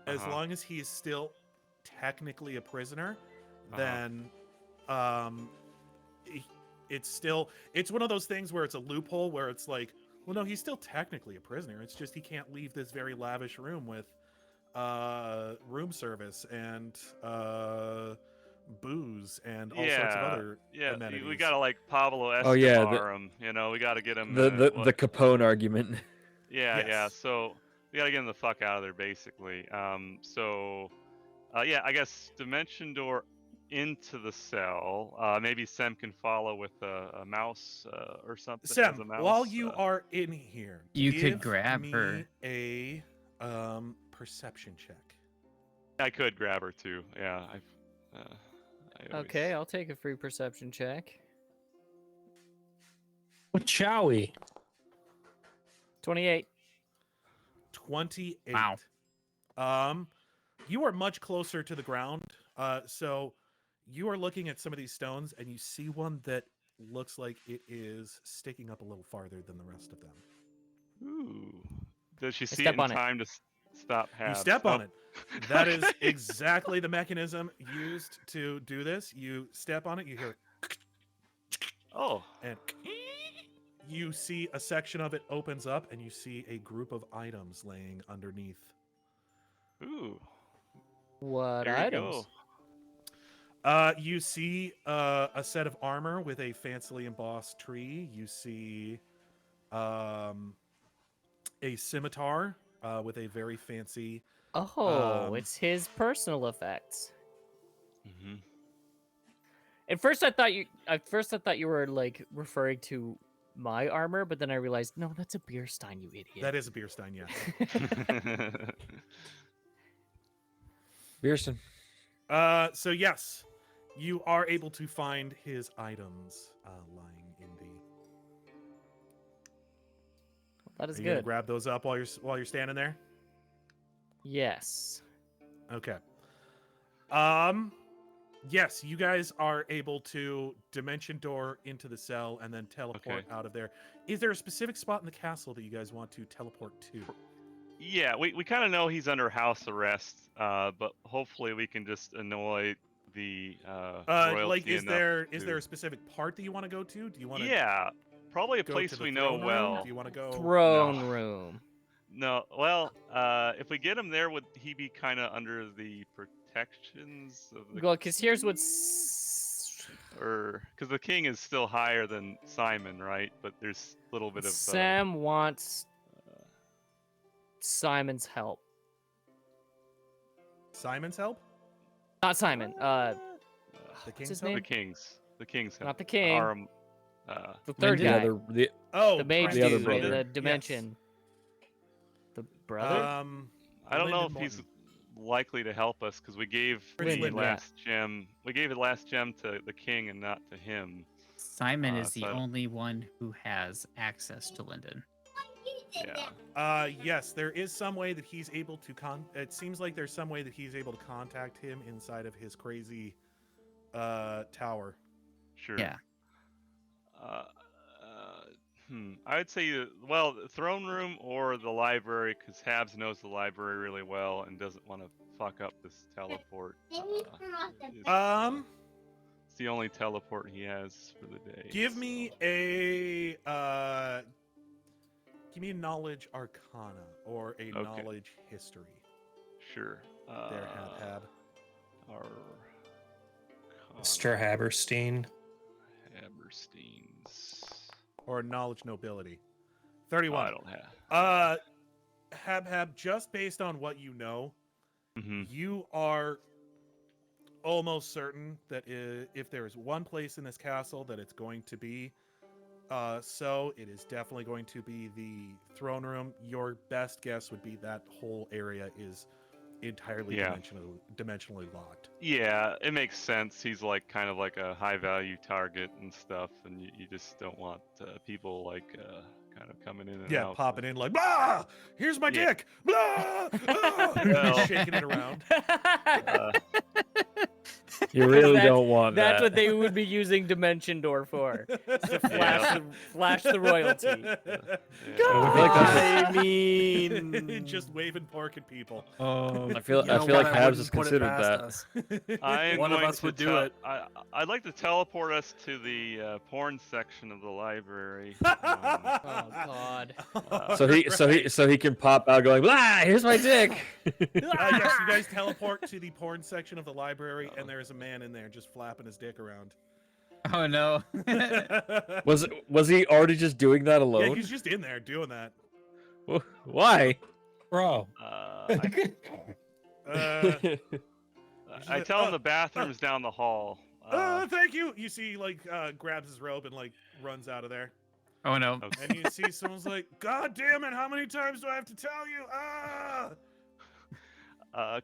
as Uh-huh. long as he is still technically a prisoner. Uh-huh. Then, it's one of those things where it's a loophole where it's like, well, no, he's still technically a prisoner. It's just he can't leave this very lavish room with room service and booze and all sorts of other amenities. We gotta like Pablo Escobar Oh, yeah, him. You know, we gotta get him. The what- Capone argument. Yeah, Yes. yeah. So we gotta get him the fuck out of there, basically. Yeah, I guess dimension door into the cell. Maybe Sem can follow with a mouse or something. as Sam, a mouse, while you are in here, You could give grab me her. a perception check. I could grab her too. Yeah. I always- Okay, I'll take a free perception check. What shall we? 28. 28. Wow. You are much closer to the ground. So you are looking at some of these stones and you see one that looks like it is sticking up a little farther than the rest of them. Ooh. Does she see step it in on it. time to stop You Habs? step on Nope. it. That is Okay. exactly the mechanism used to do this. You step on it, you hear, Oh. and you see a section of it opens up and you see a group of items laying underneath. Ooh. What There you items? go. You see a set of armor with a fancily embossed tree. You see a scimitar with a very fancy. Oh, it's his personal effects. Mm-hmm. At first I thought you were like referring to my armor, but then I realized no, that's a beer stein, you idiot. That is a beer stein, yes. Beerson. So yes, you are able to find his items lying in the. That Are is you gonna good. grab those up while you're standing there? Yes. Okay. Yes, you guys are able to dimension door into the cell and then teleport Okay. out of there. Is there a specific spot in the castle that you guys want to teleport to? Yeah, we kind of know he's under house arrest, but hopefully we can just annoy the royalty Like, is enough there to- a specific part that you want to go to? Do you want to Yeah, probably a go place to the we know throne room? well. Do you want to go? Throne No. room. No, well, if we get him there, would he be kind of under the protections of the Well, because here's what's or because the king is still higher than Simon, right? But there's a little bit of Sam wants Simon's help. Simon's help? Not Simon. The What's king's his help? name? the king's Not the king. uh, The third the guy. other, the, Oh, The mage The other dude in brother. the Yes. dimension. The brother? I don't know if Lyndon he's Morton. likely to help us because we gave Prince the Lyndon. last gem. We gave the last gem to the king and not to him. Simon is the so I don't- only one who has access to Linden. Yeah. Yes, there is some way that he's able to it seems like there's some way that he's able to contact him inside of his crazy tower. Sure. Yeah. I would say, well, the throne room or the library, because Habs knows the library really well and doesn't want to fuck up this teleport. the only teleport he has for the day. Give me a knowledge arcana or a knowledge history. Sure. There, Habhab. Mr. Haberstein. Habersteins. Or knowledge nobility. 31. I don't have. Habhab, just based on what you know, Mm-hmm. you are almost certain that if there is one place in this castle that it's going to be, so it is definitely going to be the throne room. Your best guess would be that whole area is entirely dimensionally locked. Yeah, it makes sense. He's like kind of like a high value target and stuff, and you just don't want people like kind of coming in and out. Popping in like, blah! Here's my dick! Blah! Ah! Shaking it around. You really don't want that. That's what they would be using Dimension Door for. To flash the royalty. I mean, just waving pork at people. I feel like Habs has considered that. One of us would do it. I'd like to teleport us to the porn section of the library. oh God. So he can pop out going, blah, here's my dick. Yes, you guys teleport to the porn section of the library, and there's a man in there just flapping his dick around. Oh no. Was he already just doing that alone? Yeah, he's just in there doing that. Why? Bro. I tell him the bathroom's down the hall. Thank you. You see, like, grabs his robe and like runs out of there. Oh no. And you see someone's like, God damn it, how many times do I have to tell you?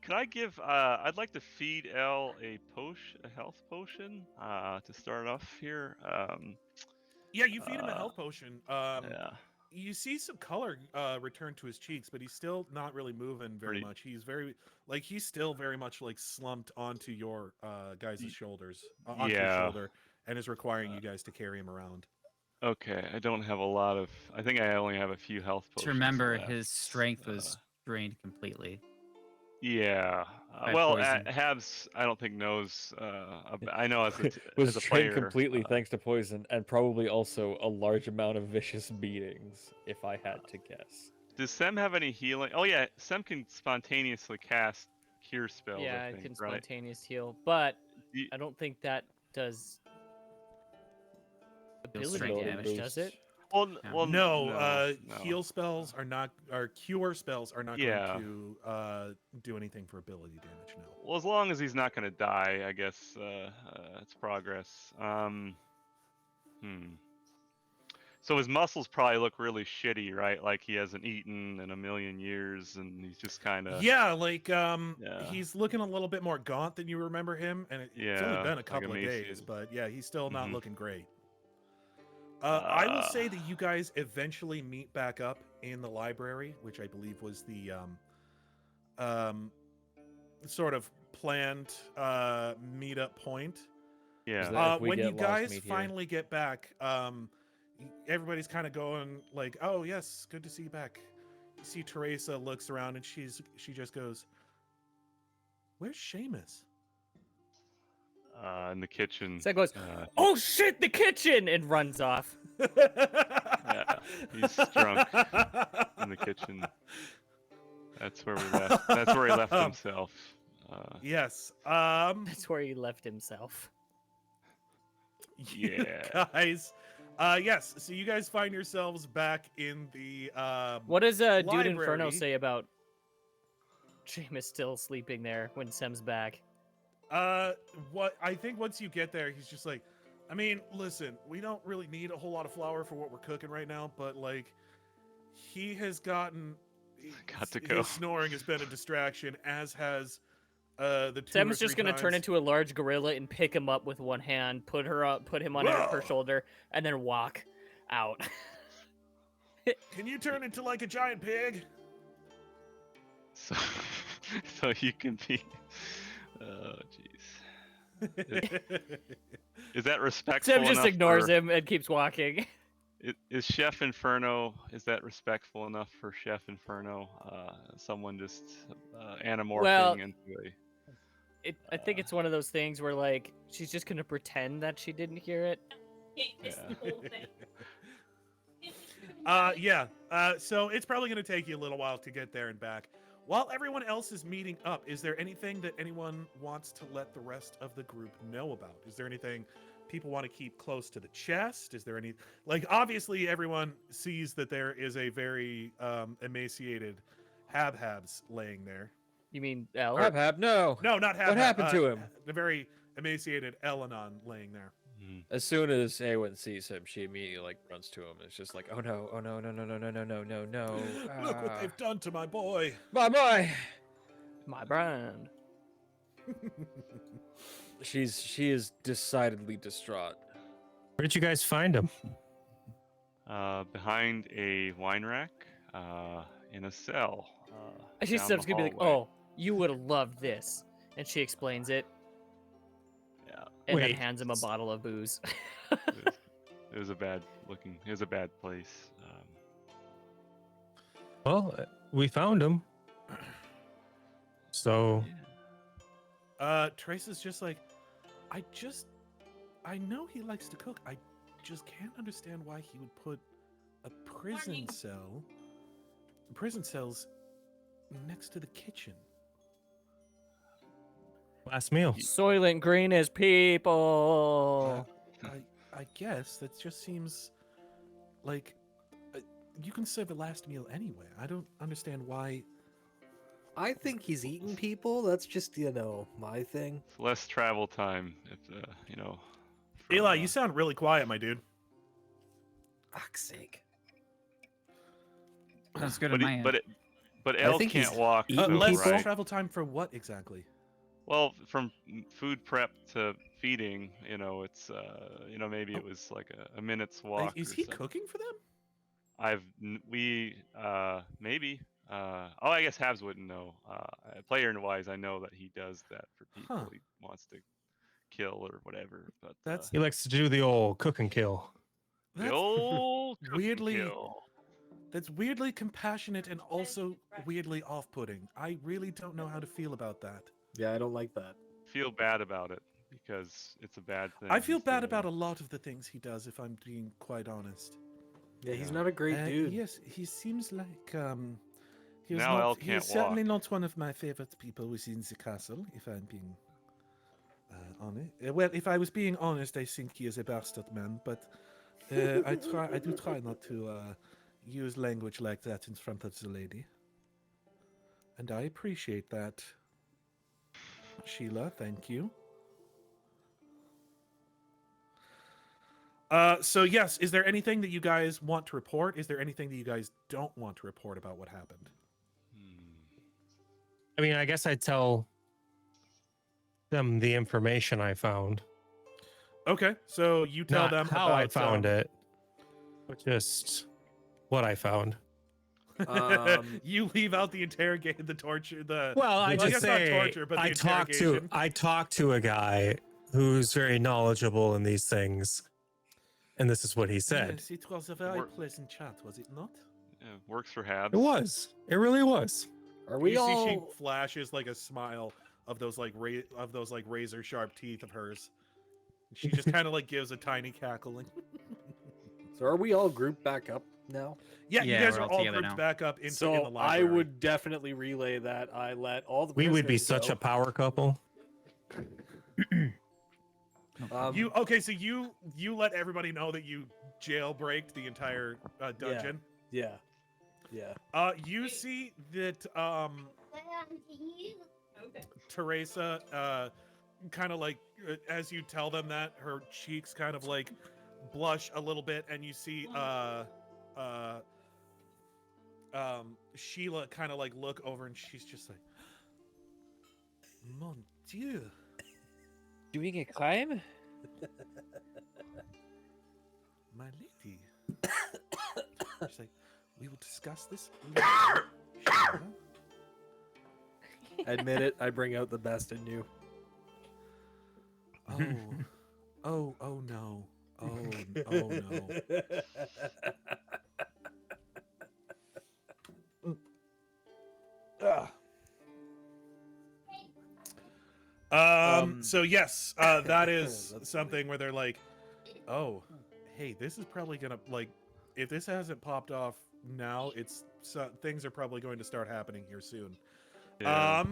Can I give? I'd like to feed El a health potion, to start off here. Yeah, you feed him a health potion. Yeah. You see some color return to his cheeks, but he's still not really moving very much. He's he's still very much like slumped onto your guys' shoulders, onto your shoulder, and is requiring you guys to carry him around. Okay, I don't have a lot of. I think I only have a few health potions. To remember, left. his strength was drained completely. Yeah. Well, Habs, I don't think knows. I know as a, was as a trained player, completely thanks to poison, and probably also a large amount of vicious beatings, if I had to guess. Does Sem have any healing? Oh yeah, Sem can spontaneously cast cure spells. Yeah, I it think, can right? spontaneous heal, but I don't think that does ability damage, does it? Well, no. Heal spells are not, or cure spells are not going to do anything for ability damage. No. Well, as long as he's not going to die, I guess it's progress. So his muscles probably look really shitty, right? Like he hasn't eaten in a million years, and he's just kind of he's looking a little bit more gaunt than you remember him, and it's only been a couple of days, but yeah, he's still not looking great. I will say that you guys eventually meet back up in the library, which I believe was the sort of planned meetup point. Yeah. When you guys finally get back, everybody's kind of going like, "Oh yes, good to see you back." You see Teresa looks around and she just goes, "Where's Seamus?" In the kitchen. So it goes, "Oh shit, the kitchen!" and runs off. Yeah, he's drunk in the kitchen. That's where we left. That's where he left himself. Yes. That's where he left himself. Yeah. Guys. Yes. So you guys find yourselves back in the What does Dude library. Inferno say about Seamus still sleeping there when Sem's back? What I think once you get there, he's just like, I mean, listen, we don't really need a whole lot of flour for what we're cooking right now, but like, he has got to go. His snoring has been a distraction, as has the two. Sem's just gonna turn into a large gorilla and pick him up with one hand, put him on her shoulder, and then walk out. Can you turn into like a giant pig? So you can be. Oh jeez. Is that respectful? Sem just ignores for... him and keeps walking. Is Chef Inferno? Is that respectful enough for Chef Inferno? Someone just anamorphing into a. I think it's one of those things where like she's just gonna pretend that she didn't hear it. It's the whole thing. Yeah. So it's probably going to take you a little while to get there and back. While everyone else is meeting up, is there anything that anyone wants to let the rest of the group know about? Is there anything people want to keep close to the chest? Is there any, like, obviously everyone sees that there is a very emaciated Habhab's laying there. You mean El? Habhab, no. No, not Habhab. What happened to him? The very emaciated El-Anon laying there. As soon as Aewen sees him, she immediately like runs to him. It's just like, oh no, oh no, no, no, no, no, no, no, no, no. Look what they've done to my boy. My. My brand. She is decidedly distraught. Where did you guys find him? Behind a wine rack, in a cell. She down steps the gonna be like, hallway. "Oh, you would have loved this," and she explains it, Yeah, and then Wait. hands him a bottle of booze. it was a bad looking. It was a bad place. Well, we found him. So Trace is just like, I know he likes to cook. I just can't understand why he would put a prison cells next to the kitchen. last meal. Soylent Green is people. I guess that just seems like you can serve a last meal anywhere. I don't understand why. I think he's eating people. That's just, my thing. It's less travel time. If from, Eli, you sound really quiet, my dude. Fuck's sake. That's good But on my end. but I elves think can't he's walk. eating so Less people. right. travel time for what exactly? Well, from food prep to feeding, it's maybe it was like a minute's walk. Is or he something. cooking for them? Maybe. I guess Habs wouldn't know. Player-wise, I know that he does that for people Huh. he wants to kill or whatever. But That's He likes to do the old cook and kill. the old weirdly- kill. That's weirdly compassionate and also weirdly off-putting. I really don't know how to feel about that. Yeah, I don't like that. Feel bad about it because it's a bad thing. I feel he's bad doing. about a lot of the things he does, if I'm being quite honest. Yeah, he's not a great dude. Yes, he seems like he's Now El not. can't He's certainly walk. not one of my favorite people within the castle. If I'm being honest, well, if I was being honest, I think he is a bastard man. But I do try not to use language like that in front of the lady, and I appreciate that. Sheila, thank you. So yes, is there anything that you guys want to report? Is there anything that you guys don't want to report about what happened? I mean, I guess I'd tell them the information I found. Okay, so you tell Not them how about, I found it, but just what I found. You leave out the interrogate, the torture, the Well, I guess just not say torture, but the interrogation. I talked to a guy who's very knowledgeable in these things, and this is what he said. Yes, it was a very Work. pleasant chat, was it not? Yeah, works for Habs. It was. It really was. Are we you all? see, she flashes like a smile of those like razor sharp teeth of hers. She just kind of like gives a tiny cackling. So are we all grouped back up now? Yeah, you Yeah, guys we're are all all together grouped now. back up in the So I library. would definitely relay that. I let all the. We would be prisoners such go. a power couple. So you let everybody know that you jailbreaked the entire dungeon. Yeah. You see that Okay. Teresa kind of like as you tell them that her cheeks kind of like blush a little bit, and you see Sheila kind of like look over, and she's just like, Mon Dieu. Doing a crime? My lady. She's like, we will discuss this later. Sheila." Admit it. I bring out the best in you. Oh no. Oh no. So yes, that is something where they're like, oh, hey, this is probably gonna like, if this hasn't popped off now, things are probably going to start happening here soon. Yeah.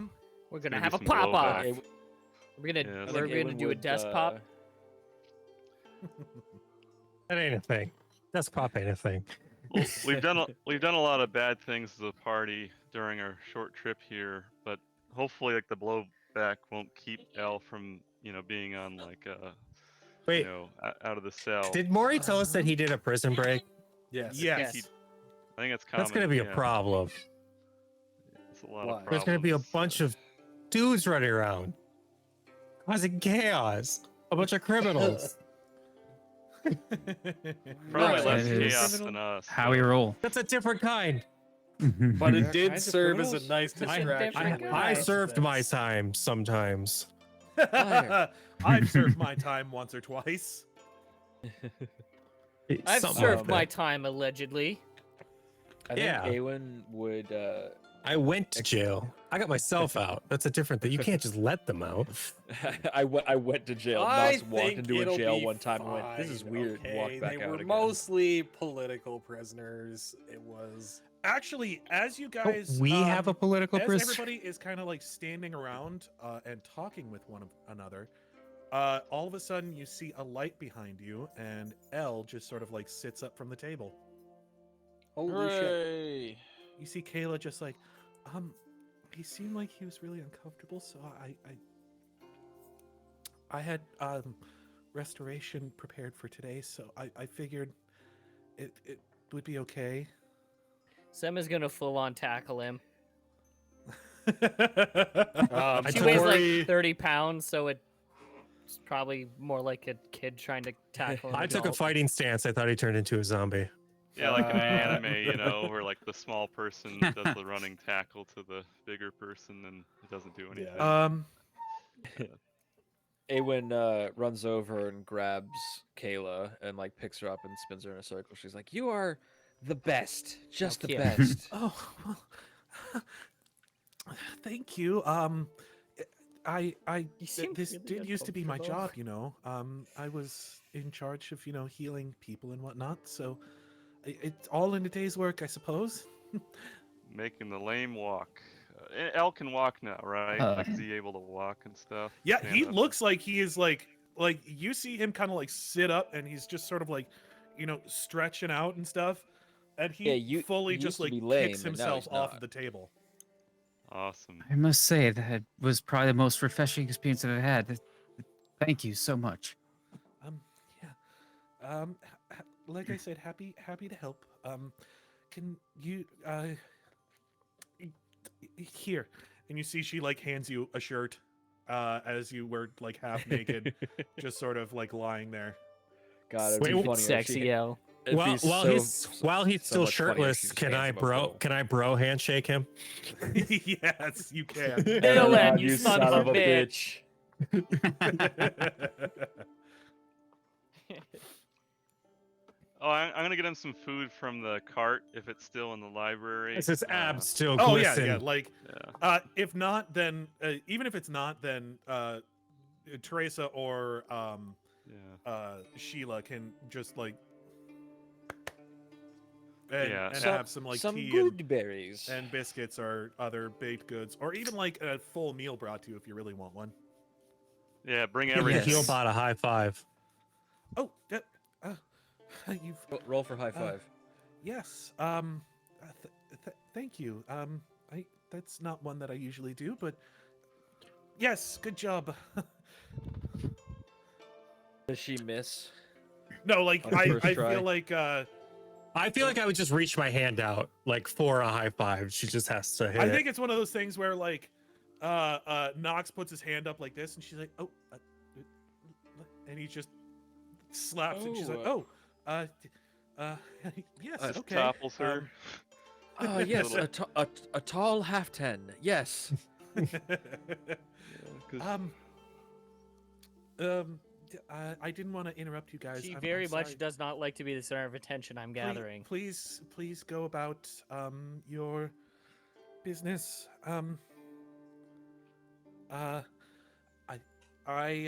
We're gonna Gonna have be a some pop off. blowback. We're gonna Yeah, we're Aewen gonna do a would, desk pop. That ain't a thing. That's pop ain't a thing. Well, we've done a lot of bad things as a party during our short trip here, but hopefully, like the blowback won't keep El from being on like Wait, out of the cell. did Maury tell us that he did a prison break? Yes. Yes. I think it's common. That's gonna be a yeah. problem. It's a lot Why? of problems. There's gonna be a bunch of dudes running around causing chaos. A bunch of criminals. Probably That less is chaos than us. How we roll. That's a different kind. But There it are did kinds of serve as a criminals? nice That's a distraction. different when guy. I it was served my this. time sometimes. I've served my time once or twice. I've Something served like my that. time allegedly. I think Yeah. Aewen would. I went to jail. I got myself out. That's a different thing. You can't just let them out. I went to jail. I Knox walked think into a it'll jail be one time and went, "This is fine, weird." okay? And walked back They out were again. mostly political prisoners. It was. Actually, as you Oh, guys, we have a political as prisoner. everybody is kind of like standing around and talking with one another, all of a sudden you see a light behind you, and El just sort of like sits up from the table. Holy shit. Hooray! You see Kayla just like, he seemed like he was really uncomfortable, so I had restoration prepared for today, so I figured it would be okay. Sem is gonna full on tackle him. I She weighs like 30 pounds, so it's probably more like a kid trying to tackle an I took a adult. fighting stance. I thought he turned into a zombie. Yeah, like an anime, where like the small person does the running tackle to the bigger person, and it doesn't do anything. Aewen runs over and grabs Kayla and like picks her up and spins her in a circle. She's like, "You are the best, just the cute. best." Oh, well, thank you. You seem This really did used to be my job, uncomfortable. I was in charge of, healing people and whatnot, so it's all in the day's work, I suppose. Making the lame walk. El can walk now, right? Like, is he able to walk and stuff? Yeah, Stand he up? looks like he is like you see him kind of like sit up, and he's just sort of like, stretching out and stuff, and he Yeah, fully he just used to like be lame, kicks and now himself he's off not. of the table. Awesome. I must say that was probably the most refreshing experience that I've had. Thank you so much. Yeah. Like I said, happy to help. Can you here? And you see she like hands you a shirt, as you were like half naked, just sort of like lying there. God, it'd Wait, be what- funny. Sexy L. While he's still much funnier if shirtless, she just can hands I him a photo. can I bro handshake him? Yes, you can. Dylan, you son of a bitch. Oh, I'm gonna get him some food from the cart if it's still in the library. Is his abs still Oh glisten? yeah. Like, Yeah. if not, then even if it's not, then Teresa or Sheila can just like and have some like tea good berries and biscuits or other baked goods, or even like a full meal brought to you if you really want one. Yeah, bring Give everything. Healbot a high five. Oh, you've roll for high five. yes. Thank you. That's not one that I usually do, but yes, good job. Does she miss? No, like On the I first try? feel like I feel like I would just reach my hand out like for a high five. She just has to hit I it. think it's one of those things where like Knox puts his hand up like this, and she's like, "Oh," and he just slaps it. And she's like, Oh, "Oh, yes, Just okay." topples her. Oh yes, Little- a tall half 10. Yes. I didn't want to interrupt you guys. She I'm very much sorry. does not like to be the center of attention, I'm gathering. Please go about your business. I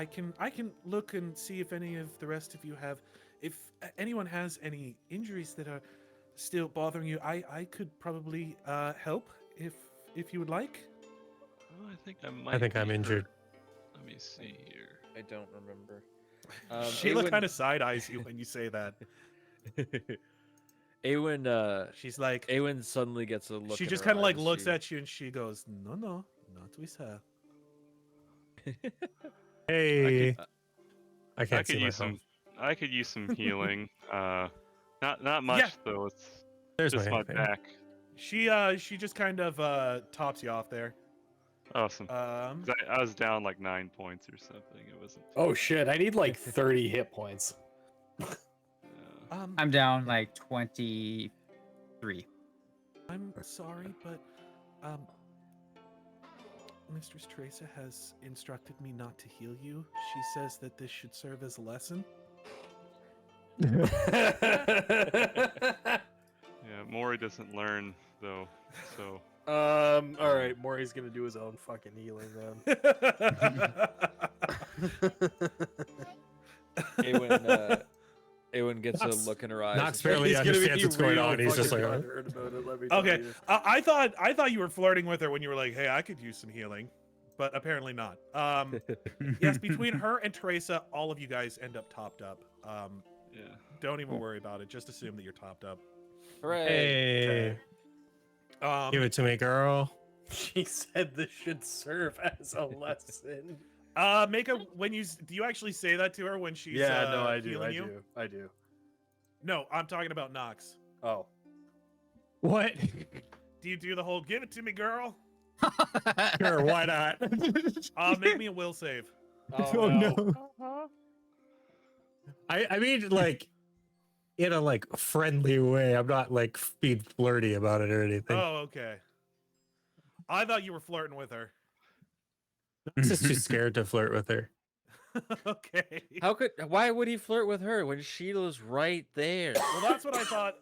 can look and see if any of the rest of you have, if anyone has any injuries that are still bothering you. I could probably help if you would like. Oh, I think I might. I think be I'm injured. hurt. Let me see here. I don't remember. Sheila Aewen- kind of side eyes you when you say that. Aewen, She's like, Aewen suddenly gets a look. she in just her kind of like eyes as looks she- at you and she goes, "No, not with her." Hey, I I can't could see use myself. I could use some healing. Not much though. It's There's just my my thing. back. She just kind of tops you off there. Awesome. 'Cause I was down like 9 points or something. It wasn't. Oh shit! I need like 30 hit points. I'm down like 23. I'm sorry, but Mistress Teresa has instructed me not to heal you. She says that this should serve as a lesson. Yeah, Mrohy doesn't learn though, so. All right, Mrohy's gonna do his own fucking healing then. Aewen gets a look in her eyes. Knox and she- barely He's gonna understands be what's going real on. He's just fucking like, butthurt about it, let me tell Okay, you. I thought you were flirting with her when you were like, "Hey, I could use some healing," but apparently not. Yes, between her and Teresa, all of you guys end up topped up. Yeah. Don't even worry about it. Just assume that you're topped up. Hooray! hey, give it to me, girl. She said this should serve as a lesson. Make a do you actually say that to her when she's Yeah, no, I do. healing you? I do. No, I'm talking about Knox. Oh. What? Do you do the whole "give it to me, girl"? Sure, why not? Make me a will save. Oh, no. I mean, like, in a like friendly way. I'm not like being flirty about it or anything. Oh, okay. I thought you were flirting with her. I'm just too scared to flirt with her. Okay. Why would he flirt with her when Sheila's right there? Well, that's what I thought.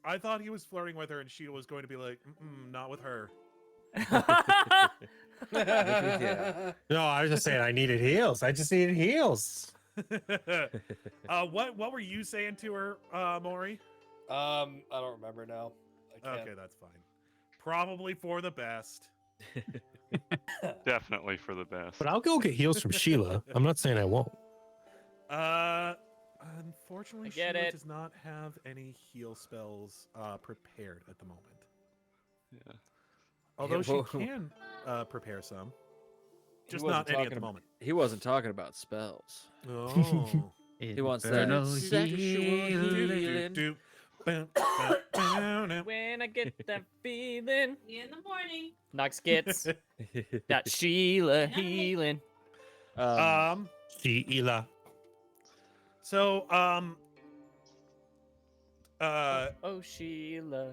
I thought he was flirting with her, and Sheila was going to be like, "Not with her." Yeah. No, I was just saying I needed heals. I just needed heals. What were you saying to her, Mrohy? I don't remember now. I can't. Okay, that's fine. Probably for the best. Definitely for the best. But I'll go get heals from Sheila. I'm not saying I won't. Unfortunately, I get Sheila it. does not have any heal spells prepared at the moment. Yeah. Although she whoa. can prepare some. He Just wasn't not any at talking the ab- moment. He wasn't talking about spells. Oh. He wants that Infernal sexual healing. healing. When I get that feeling, In the morning. Knox gets that Sheila healing. Sheila. So Oh, Sheila.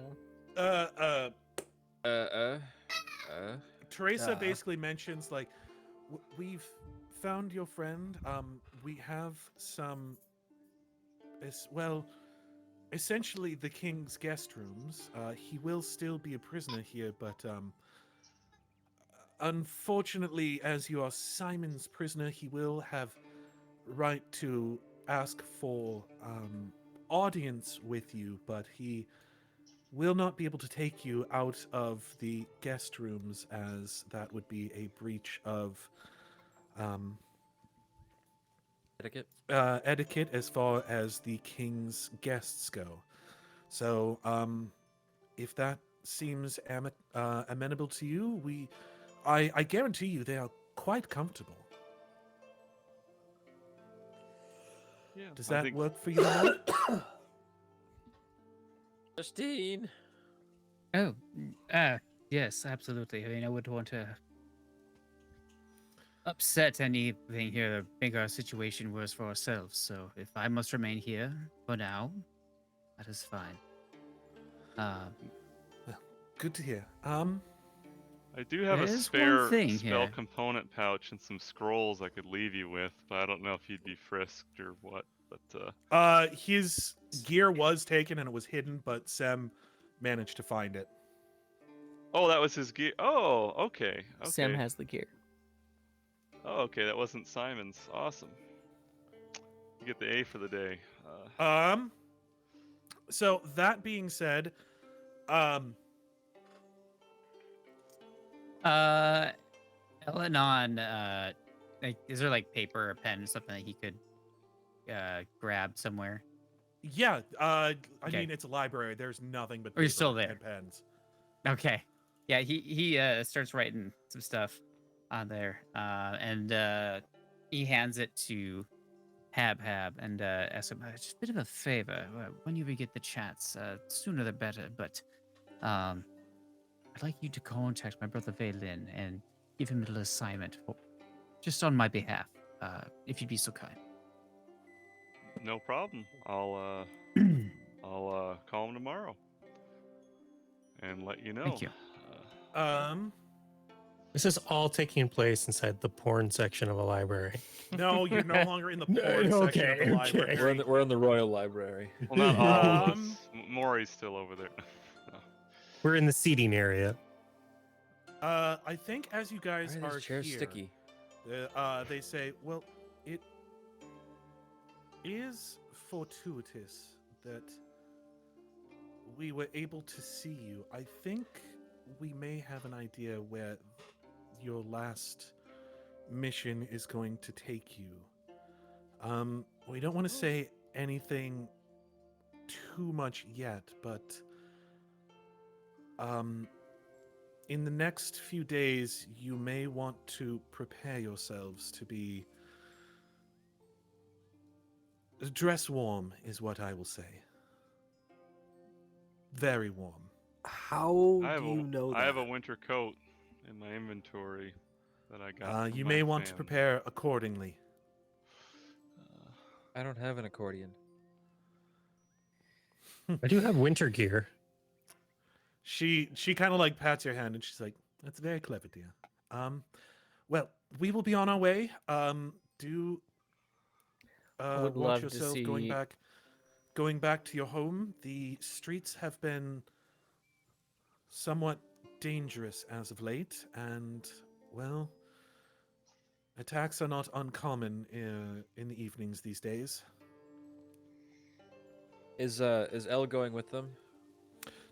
Teresa basically mentions like we've found your friend. We have some essentially the king's guest rooms. He will still be a prisoner here, but unfortunately, as you are Simon's prisoner, he will have right to ask for audience with you, but he will not be able to take you out of the guest rooms, as that would be a breach of etiquette as far as the king's guests go. So, if that seems amenable to you, I guarantee you they are quite comfortable. Yeah. Does I that think- work for you? Lord? Justine. Oh, yes, absolutely. I mean, I would want to upset anything here to make our situation worse for ourselves. So if I must remain here for now, that is fine. Good to hear. I do have a There's one spare thing spell here. component pouch and some scrolls I could leave you with, but I don't know if you'd be frisked or what. But His gear was taken and it was hidden, but Sem managed to find it. Oh, that was his gear. Oh, okay. Okay. Sam has the gear. Oh, okay. That wasn't Simon's. Awesome. You get the A for the day. So that being said, El-Anon, like, is there like paper or pen or something that he could grab somewhere? yeah, I Okay. mean, it's a library. There's nothing but Oh, you're paper still there. and pens. Okay. Yeah, he starts writing some stuff on there, and he hands it to Habhab and asks him, just a bit of a favor. When you get the chance, sooner the better, but I'd like you to contact my brother Vaylin and give him a little assignment just on my behalf, if you'd be so kind. No problem. I'll call him tomorrow and let you know. Thank you. This is all taking place inside the porn section of a library. No, you're no longer in the porn section Okay, of the okay. library. We're in the Royal Library. Well, not all of us. Maury's still over there. No. We're in the seating area. I think as you guys Why are are these chairs here, sticky? they say, well, it is fortuitous that we were able to see you. I think we may have an idea where your last mission is going to take you. We don't want to say anything too much yet, but in the next few days, you may want to prepare yourselves to be dress warm, is what I will say. Very warm. How do you know that? I have a winter coat in my inventory that I got. From You my may want to fam. prepare accordingly. I don't have an accordion. I do have winter gear. She kind of like pats your hand and she's like, "That's very clever, dear." Well, we will be on our way. Do would watch love to yourself see- going back to your home. The streets have been somewhat dangerous as of late, and well, attacks are not uncommon in the evenings these days. Is El going with them?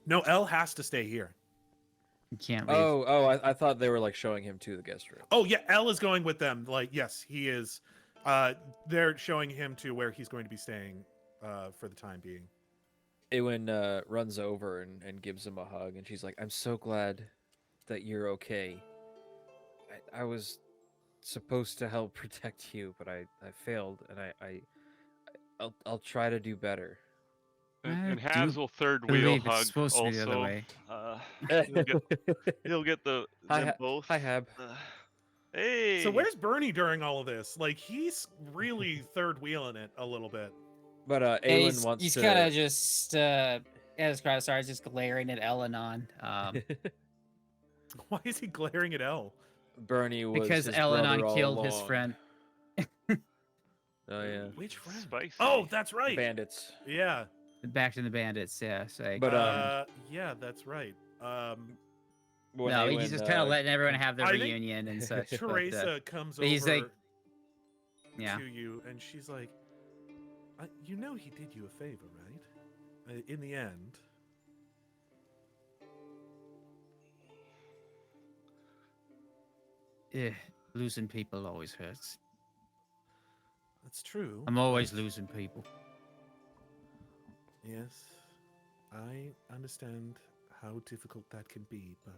No, El has to stay here. You can't leave. I thought they were like showing him to the guest room. Oh yeah, El is going with them. Like, yes, he is. They're showing him to where he's going to be staying for the time being. Aewen runs over and gives him a hug, and she's like, "I'm so glad that you're okay. I was supposed to help protect you, but I failed, and I'll try to do better." And I Habs do will third believe wheel it's hug supposed to be the other also. way. He'll get them both. Hi, Hab. Hey. So where's Bernie during all of this? Like, he's really third wheeling it a little bit. But Yeah, Aewen wants he's to. kind of just as starts just glaring at El-Anon. Why is he glaring at El? Bernie was Because his El-Anon brother all killed his along. friend. Oh yeah, Which friend? Spicy. Oh, that's right. bandits. Yeah. Back to the bandits, yeah. So, But yeah, that's right. when no, Aewen, he's just kind of letting everyone have their I think reunion and such. but, Teresa comes but he's over like- yeah. to you, and she's like, "You know, he did you a favor, right? In the end." Yeah, losing people always hurts. That's true. I'm always losing people. Yes, I understand how difficult that can be, but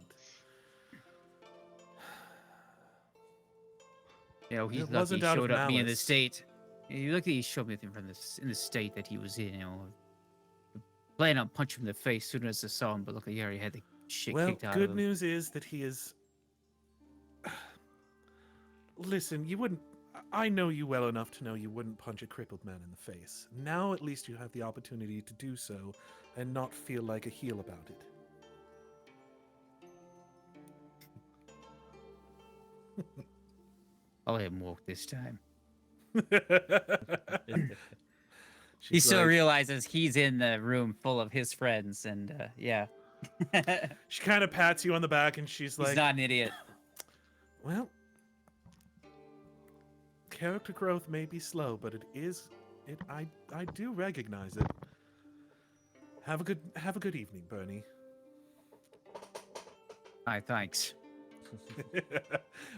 You know, he's It lucky he wasn't out of showed up me in the malice. state. You look, he showed me from in the state that he was in. You know, planning on punching him in the face as soon as I saw him, but look, he already had the shit well, kicked out good of him. news is that he is. Listen, you wouldn't. I know you well enough to know you wouldn't punch a crippled man in the face. Now at least you have the opportunity to do so and not feel like a heel about it. I'll let him walk this time. He She's still like, realizes he's in the room full of his friends, and yeah. She kind of pats you on the back, and she's He's like, not an idiot. "Well, character growth may be slow, but it is. I do recognize it. Have a good evening, Bernie." Hi, thanks.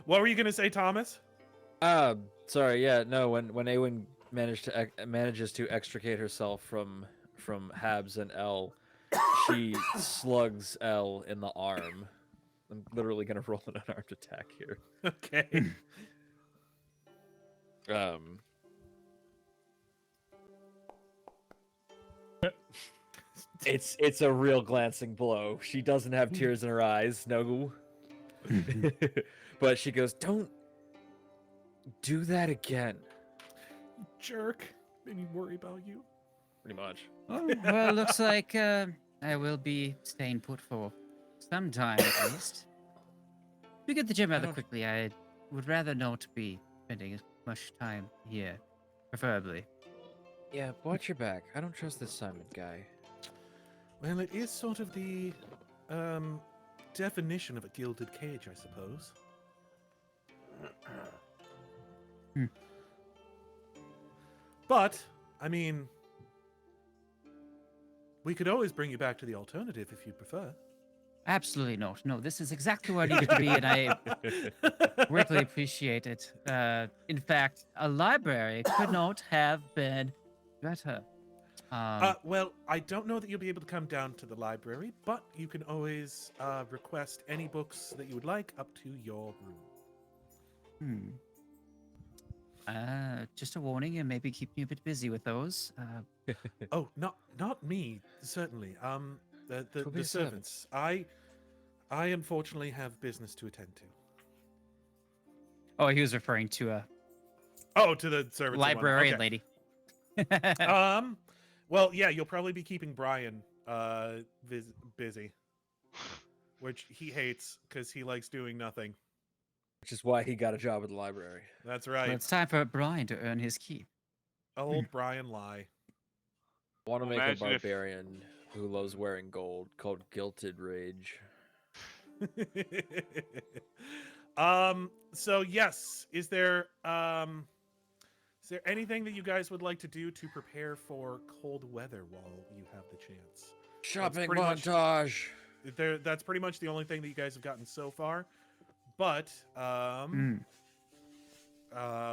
What were you gonna say, Thomas? Sorry, yeah, no. When Aewen manages to extricate herself from Habs and L, she slugs L in the arm. I'm literally gonna roll an unarmed attack here. Okay. It's a real glancing blow. She doesn't have tears in her eyes, no. But she goes, "Don't do that again." Jerk. Made me worry about you. Pretty much. Oh, well, looks like I will be staying put for some time at least. We get the gym rather quickly. I would rather not be spending as much time here, preferably. Yeah, watch your back. I don't trust this Simon guy. Well, it is sort of the definition of a gilded cage, I suppose. But, I mean, we could always bring you back to the alternative if you prefer. Absolutely not. No, this is exactly where I needed to be, and I greatly appreciate it. In fact, a library could not have been better. Well, I don't know that you'll be able to come down to the library, but you can always request any books that you would like up to your room. Just a warning, and maybe keep me a bit busy with those. Oh, not me, certainly. The servants. I unfortunately have business to attend to. Oh, he was referring to a to the servants. librarian Okay. lady. Well, yeah, you'll probably be keeping Brian busy, which he hates because he likes doing nothing. Which is why he got a job at the library. That's right. Well, it's time for Brian to earn his keep. Old Brian lie. I want to make a Imagine if- barbarian who loves wearing gold called Gilted Rage. So yes, is there anything that you guys would like to do to prepare for cold weather while you have the chance? Shopping pretty much- montage. That's pretty much the only thing that you guys have gotten so far. But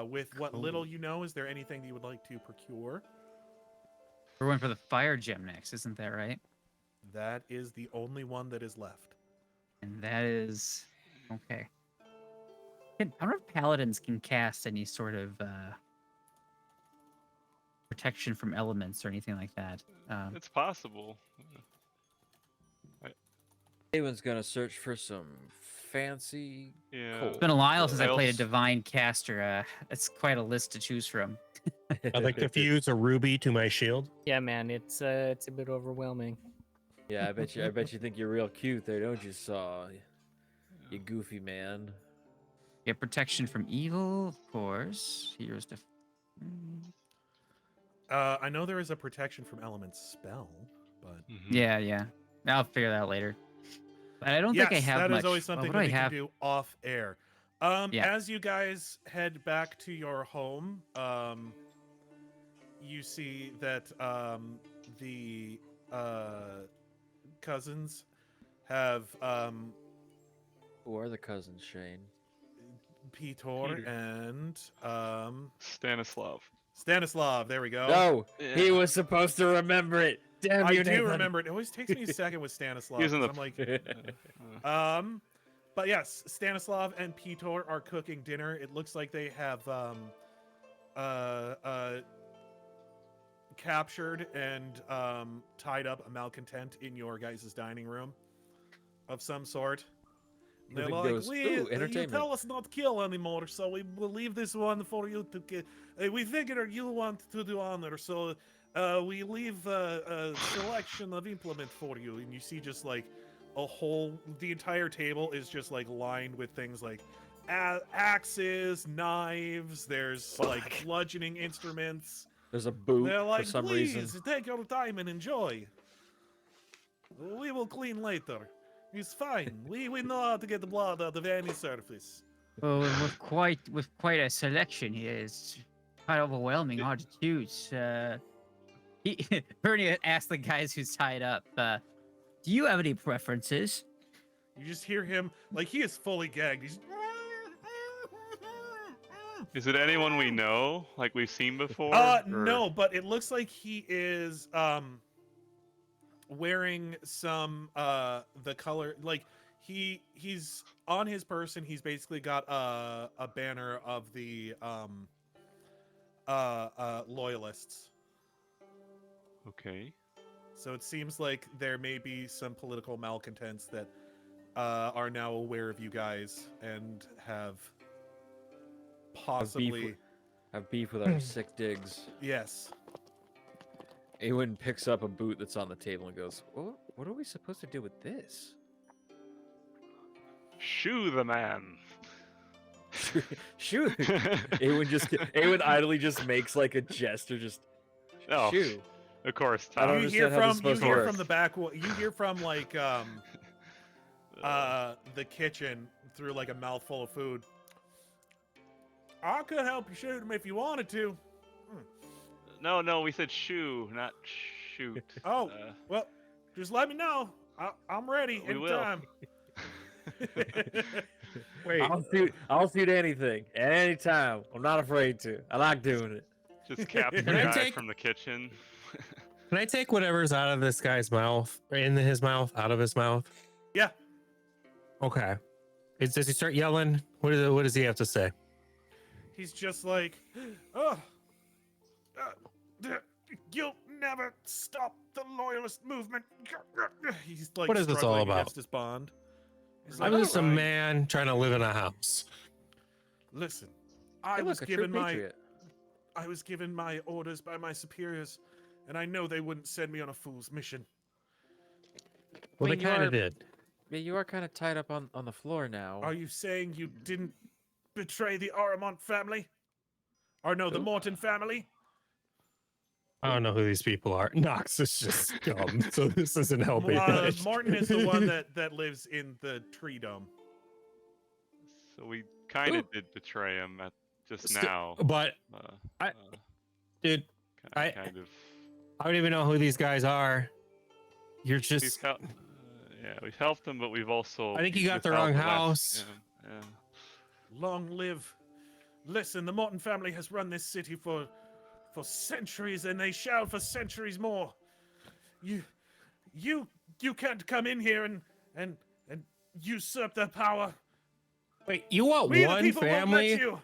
with what little you know, is there anything that you would like to procure? We're going for the fire gem next, isn't that right? That is the only one that is left. And that is okay. I don't know if paladins can cast any sort of protection from elements or anything like that. It's possible. Aewen's gonna search for some fancy Yeah. coal. It's been a while since I played a Else- divine caster. It's quite a list to choose from. I'd like to fuse a ruby to my shield. Yeah, man, it's a bit overwhelming. Yeah, I bet you think you're real cute there, don't you, Saw? You goofy man. Get protection from evil, of course. Heroes I know there is a protection from elements spell, but Mhm. Yeah. I'll figure that out later. But I don't think I have that much. is always something what that do we I have? can do off air. Yeah. As you guys head back to your home, you see that the cousins have Who are the cousins, Shane? Peter and Stanislav. Stanislav. There we go. No, he Yeah. was supposed to remember it. Damn I you, do Nathan. remember it. It always takes me a second with Stanislav. He was in 'cause the- I'm like, but yes, Stanislav and Peter are cooking dinner. It looks like they have captured and tied up a malcontent in your guys' dining room of some sort. And they're Everything like, goes, "Ooh, you entertainment." tell us not to kill anymore, so we will leave this one for you to kill. We figured you want to do honor, so we leave a selection of implement for you. And you see just like the entire table is just like lined with things like axes, knives, there's like bludgeoning instruments. There's a boot They're like, for some please reason. take your time and enjoy. We will clean later. He's fine. We know how to get the blood out of any surface. Well, with quite a selection here, it's quite overwhelming, hard to choose. Bernie asked the guys who's tied up, do you have any preferences? You just hear him, like, he is fully gagged. He's... Is it anyone we know, like we've seen before? No, but it looks like he is wearing some the color, like he's on his person. He's basically got a banner of the loyalists. Okay. So it seems like there may be some political malcontents that are now aware of you guys and have possibly have beef with our sick digs. Yes. Aewen picks up a boot that's on the table and goes, what are we supposed to do with this? Shoo the man. Shoo. Aewen idly just makes like a gesture, just Oh, shoo. of course, I don't Tom. You hear understand how this is from supposed to work. the back. You hear from like the kitchen through like a mouthful of food. I could help you shoot him if you wanted to. No, we said shoo, not shoot. Oh, well, just let me know. I'm ready We will. anytime. Wait, I'll shoot anything, anytime. I'm not afraid to. I like doing it. Just capture the Can I guy take- from the kitchen. can I take whatever's out of this guy's mouth, or in his mouth, out of his mouth? Yeah. Okay. Does he start yelling? What does he have to say? He's just like, oh, you'll never stop the loyalist movement. He's like, What is this all struggling about? against his bond. He's I'm like, just a "Alright, man trying to live in a house. Listen, I Hey, was look, a true patriot. given my orders by my superiors, and I know they wouldn't send me on a fool's mission. Well, mean, they you kind are- of did. Yeah, you are kind of tied up on the floor now. Are you saying you didn't betray the Aramont family? Or no, the Who? Morton family? I don't know who these people are. Knox is just dumb, so this isn't helping much. Morton is the one that lives in the tree dome. So we kind Ooh. of did betray him just St- now. But Uh, dude, I kind of. I don't even know who these guys are. You're We've just we've helped them, but we've also. I think you got the withheld wrong less- house. Yeah. Long live. Listen, the Morton family has run this city for centuries, and they shall for centuries more. You can't come in here and usurp their power. wait. You want We the one people won't let family you.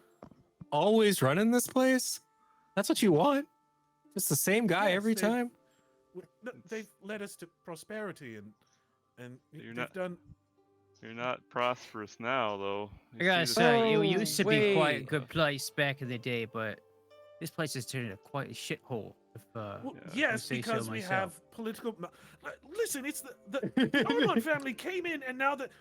always running this place? That's what you want? Just the same guy Yes, every they- time? They've led us to prosperity, and You're they've not- done. You're not prosperous now, though. I You gotta see say, this- it used to be quite a wait. good place back in the day, but this place has turned into quite a shithole. Well, Yeah. yes, say so because we myself. have political. Listen, it's the Aramont family came in, and now that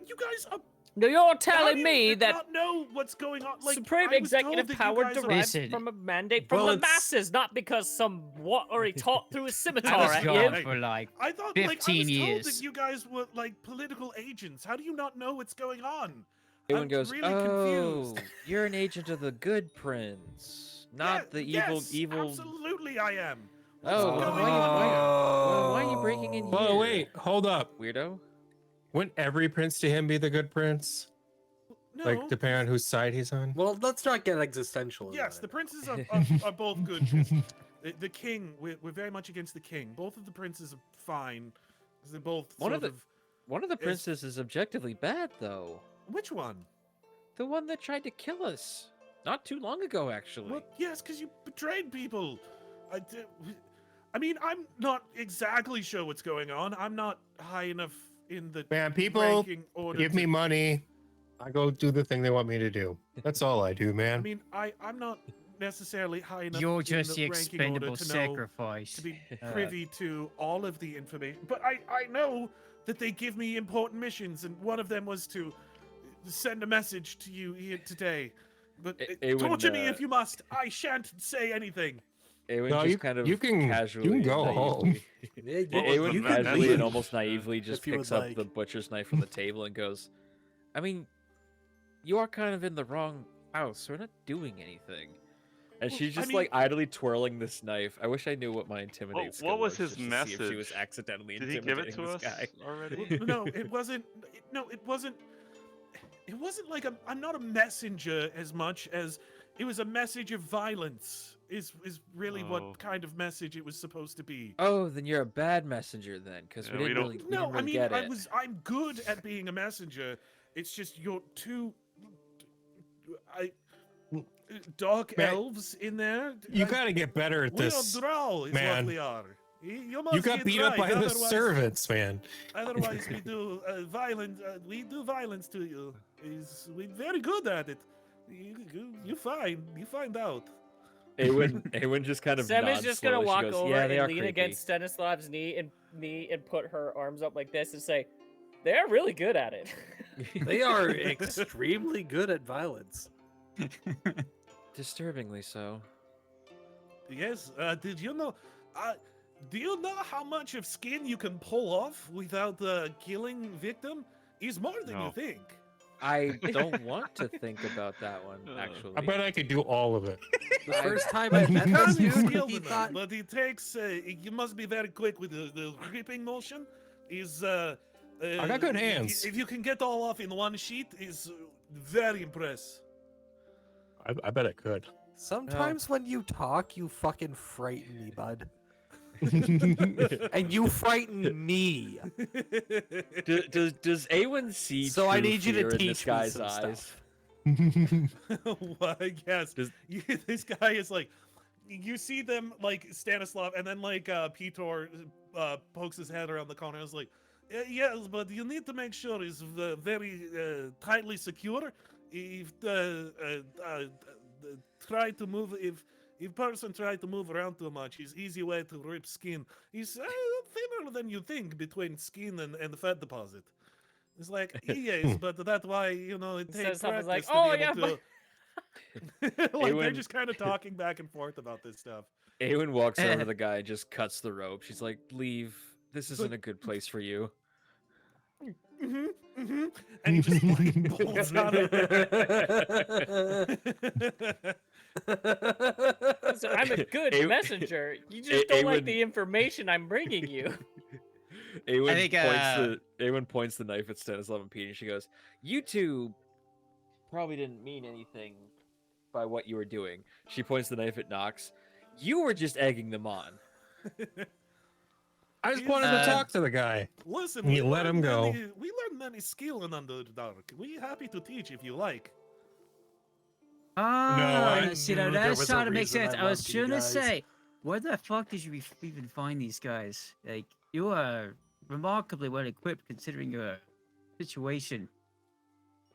you guys are. No, you're how do telling you me that not know what's going on. Like, supreme I was told executive that you power guys are- derives Listen. from a mandate from Well, the it's- masses, not because some what or he taught through his I scimitar was at gone you. for like I thought, 15 like, I was told years. that you guys were like political agents. How do you not know what's going on? Aewen I'm goes, really oh, confused. you're an agent of the good prince, not the evil, yes, evil. Absolutely, I am. What's Oh, going why on? why are you breaking in here? Whoa, wait, hold up. Weirdo. Wouldn't every prince to him be the good prince? No. Like, depending on whose side he's on? Well, let's not get existential. Yes, about the it. princes are both good. The king, we're very much against the king. Both of the princes are fine. They're both One of sort One of the Is- princes is objectively bad, though. Which one? The one that tried to kill us. Not too long ago, actually. Well, yes, because you betrayed people. I mean, I'm not exactly sure what's going on. I'm not high enough in the Man, people ranking order. give me money. I go do the thing they want me to do. That's all I do, I man. mean, I'm not necessarily high enough. You're in just the ranking order expendable to know, sacrifice. to be privy to all of the information. But I know that they give me important missions, and one of them was to send a message to you here today. But Aewen, torture me if you must. I shan't say anything. Aewen No, just kind of you can casually go and home. naively- Yeah, you, Aewen you can can casually leave. and almost naively just if you picks would up like. the butcher's knife from the table and goes, I mean, you are kind of in the wrong house. We're not doing anything. And Well, she's I just mean- like idly twirling this knife. I wish I knew what my intimidate skill what was his just to see if she was message? accidentally Did he give it intimidating to this us guy. already? No, it wasn't. No, it wasn't. It wasn't like I'm not a messenger as much as it was a message of violence. Is really Oh. what kind of message it was supposed to be. Oh, then you're a bad messenger then, because Yeah, we we didn't don't- really, we No, didn't really I mean get it. I'm good at being a messenger. It's just you're too dark Man, elves in there. You gotta get better at We are this. drow, is man. what we are. You You got get beat up right, by the otherwise- servants, man. Otherwise, we do violence. We do violence to you. We're very good at it. You find out. Aewen just kind of Sam is nods just gonna slowly. She walk goes, over yeah, they and are lean creepy. against Stanislav's knee and put her arms up like this and say, "They're really good at it." They are extremely good at violence. Disturbingly so. Yes. Did you know? Do you know how much of skin you can pull off without killing victim? Is more than you No. think. I don't want to think about that one, actually. I bet I could do all of it. The first time I met You this can't dude, skill he them, thought but it takes. You must be very quick with the gripping motion. Is I got good hands. If you can get all off in one sheet, is very impressive. I bet I could. sometimes when you talk, you fucking frighten me, bud. And you frighten me. Does Aewen see So I true need you to fear in teach this me guy's some eyes? stuff. Well, I guess this guy is like, you see them like Stanislav, and then like Peter pokes his head around the corner. I was like, yes, but you need to make sure it's very tightly secure. If try to move, if person try to move around too much, it's easy way to rip skin. It's thinner than you think between skin and fat deposit. It's like, yes, but that's why, it takes Stanislav practice is like, to "Oh, be able to... like, they're Aewen- just kind of talking back and forth about this stuff. Aewen walks over to the guy and just cuts the rope. She's like, leave. This isn't a good place for you. And he just like bolts out of So I'm a good Aewen- messenger. You just don't like Aewen- the information I'm bringing you. Aewen, think, Aewen points the knife at Stanislav and Pete, and she goes, you two probably didn't mean anything by what you were doing. She points the knife at Knox. You were just egging them on. I just wanted to talk to the guy. Listen, You let him go. We learned many skill in Underdark. We happy to teach if you like. See, now there that's was a starting to make reason sense. I I was loved you trying to guys. say, where the fuck did you even find these guys? Like, you are remarkably well equipped considering your situation.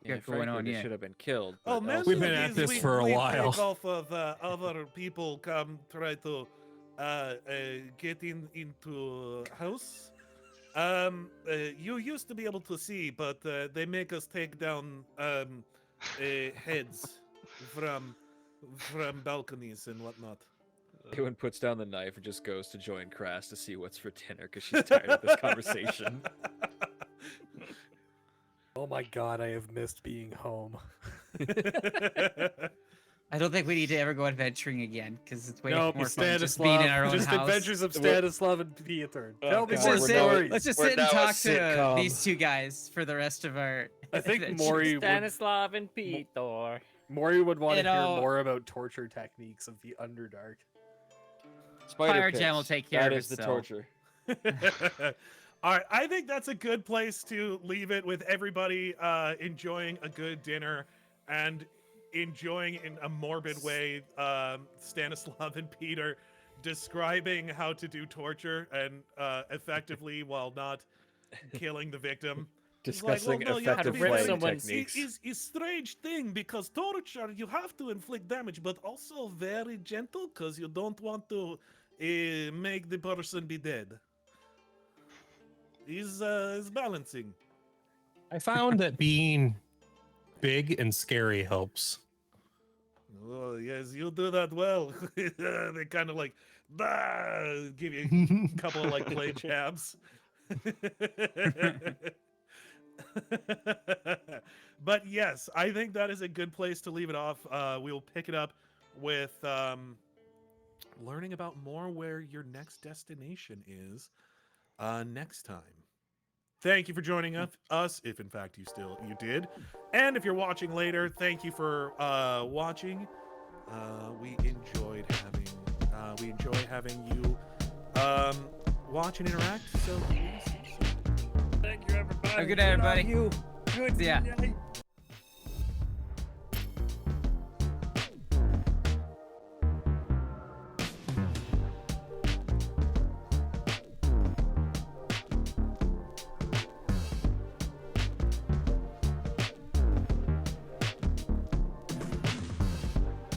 Yeah, Got going frankly, on they here. should have been killed. Oh, but man, also- We've been at this for a while. Take off of other people come try to get into house. You used to be able to see, but they make us take down heads from balconies and whatnot. Aewen puts down the knife and just goes to join Crass to see what's for dinner because she's tired of this conversation. Oh my god, I have missed being home. I don't think we need to ever go adventuring again because it's way Nope, more fun just being Stanislav. in our own Just house. adventures of Stanislav and Peter. Oh, Tell me God, more Let's just, we're now- stories. let's just We're sit and now a talk to sitcom. these two guys for the rest of our. I think adventures. Maury would, Stanislav and Peter. Maury would want to You hear know- more about torture techniques of the Underdark. Spider Fire Jam will pits. take care That of is the itself. torture. All right, I think that's a good place to leave it with everybody enjoying a good dinner and enjoying in a morbid way Stanislav and Peter describing how to do torture and effectively while not killing the victim. It's like, Discussing well, no, you have to effective be rip very- flaying someone's- techniques. It's a strange thing because torture you have to inflict damage, but also very gentle because you don't want to make the person be dead. Is balancing. I found that being big and scary helps. Oh, yes, you do that well. They kind of like, give you a couple of like play jabs. But yes, I think that is a good place to leave it off. We will pick it up with learning about more where your next destination is next time. Thank you for joining us, if in fact you did. And if you're watching later, thank you for watching. We enjoy having you watch and interact. So Thank you, everybody. Have a good day, everybody. You. Good. Yeah.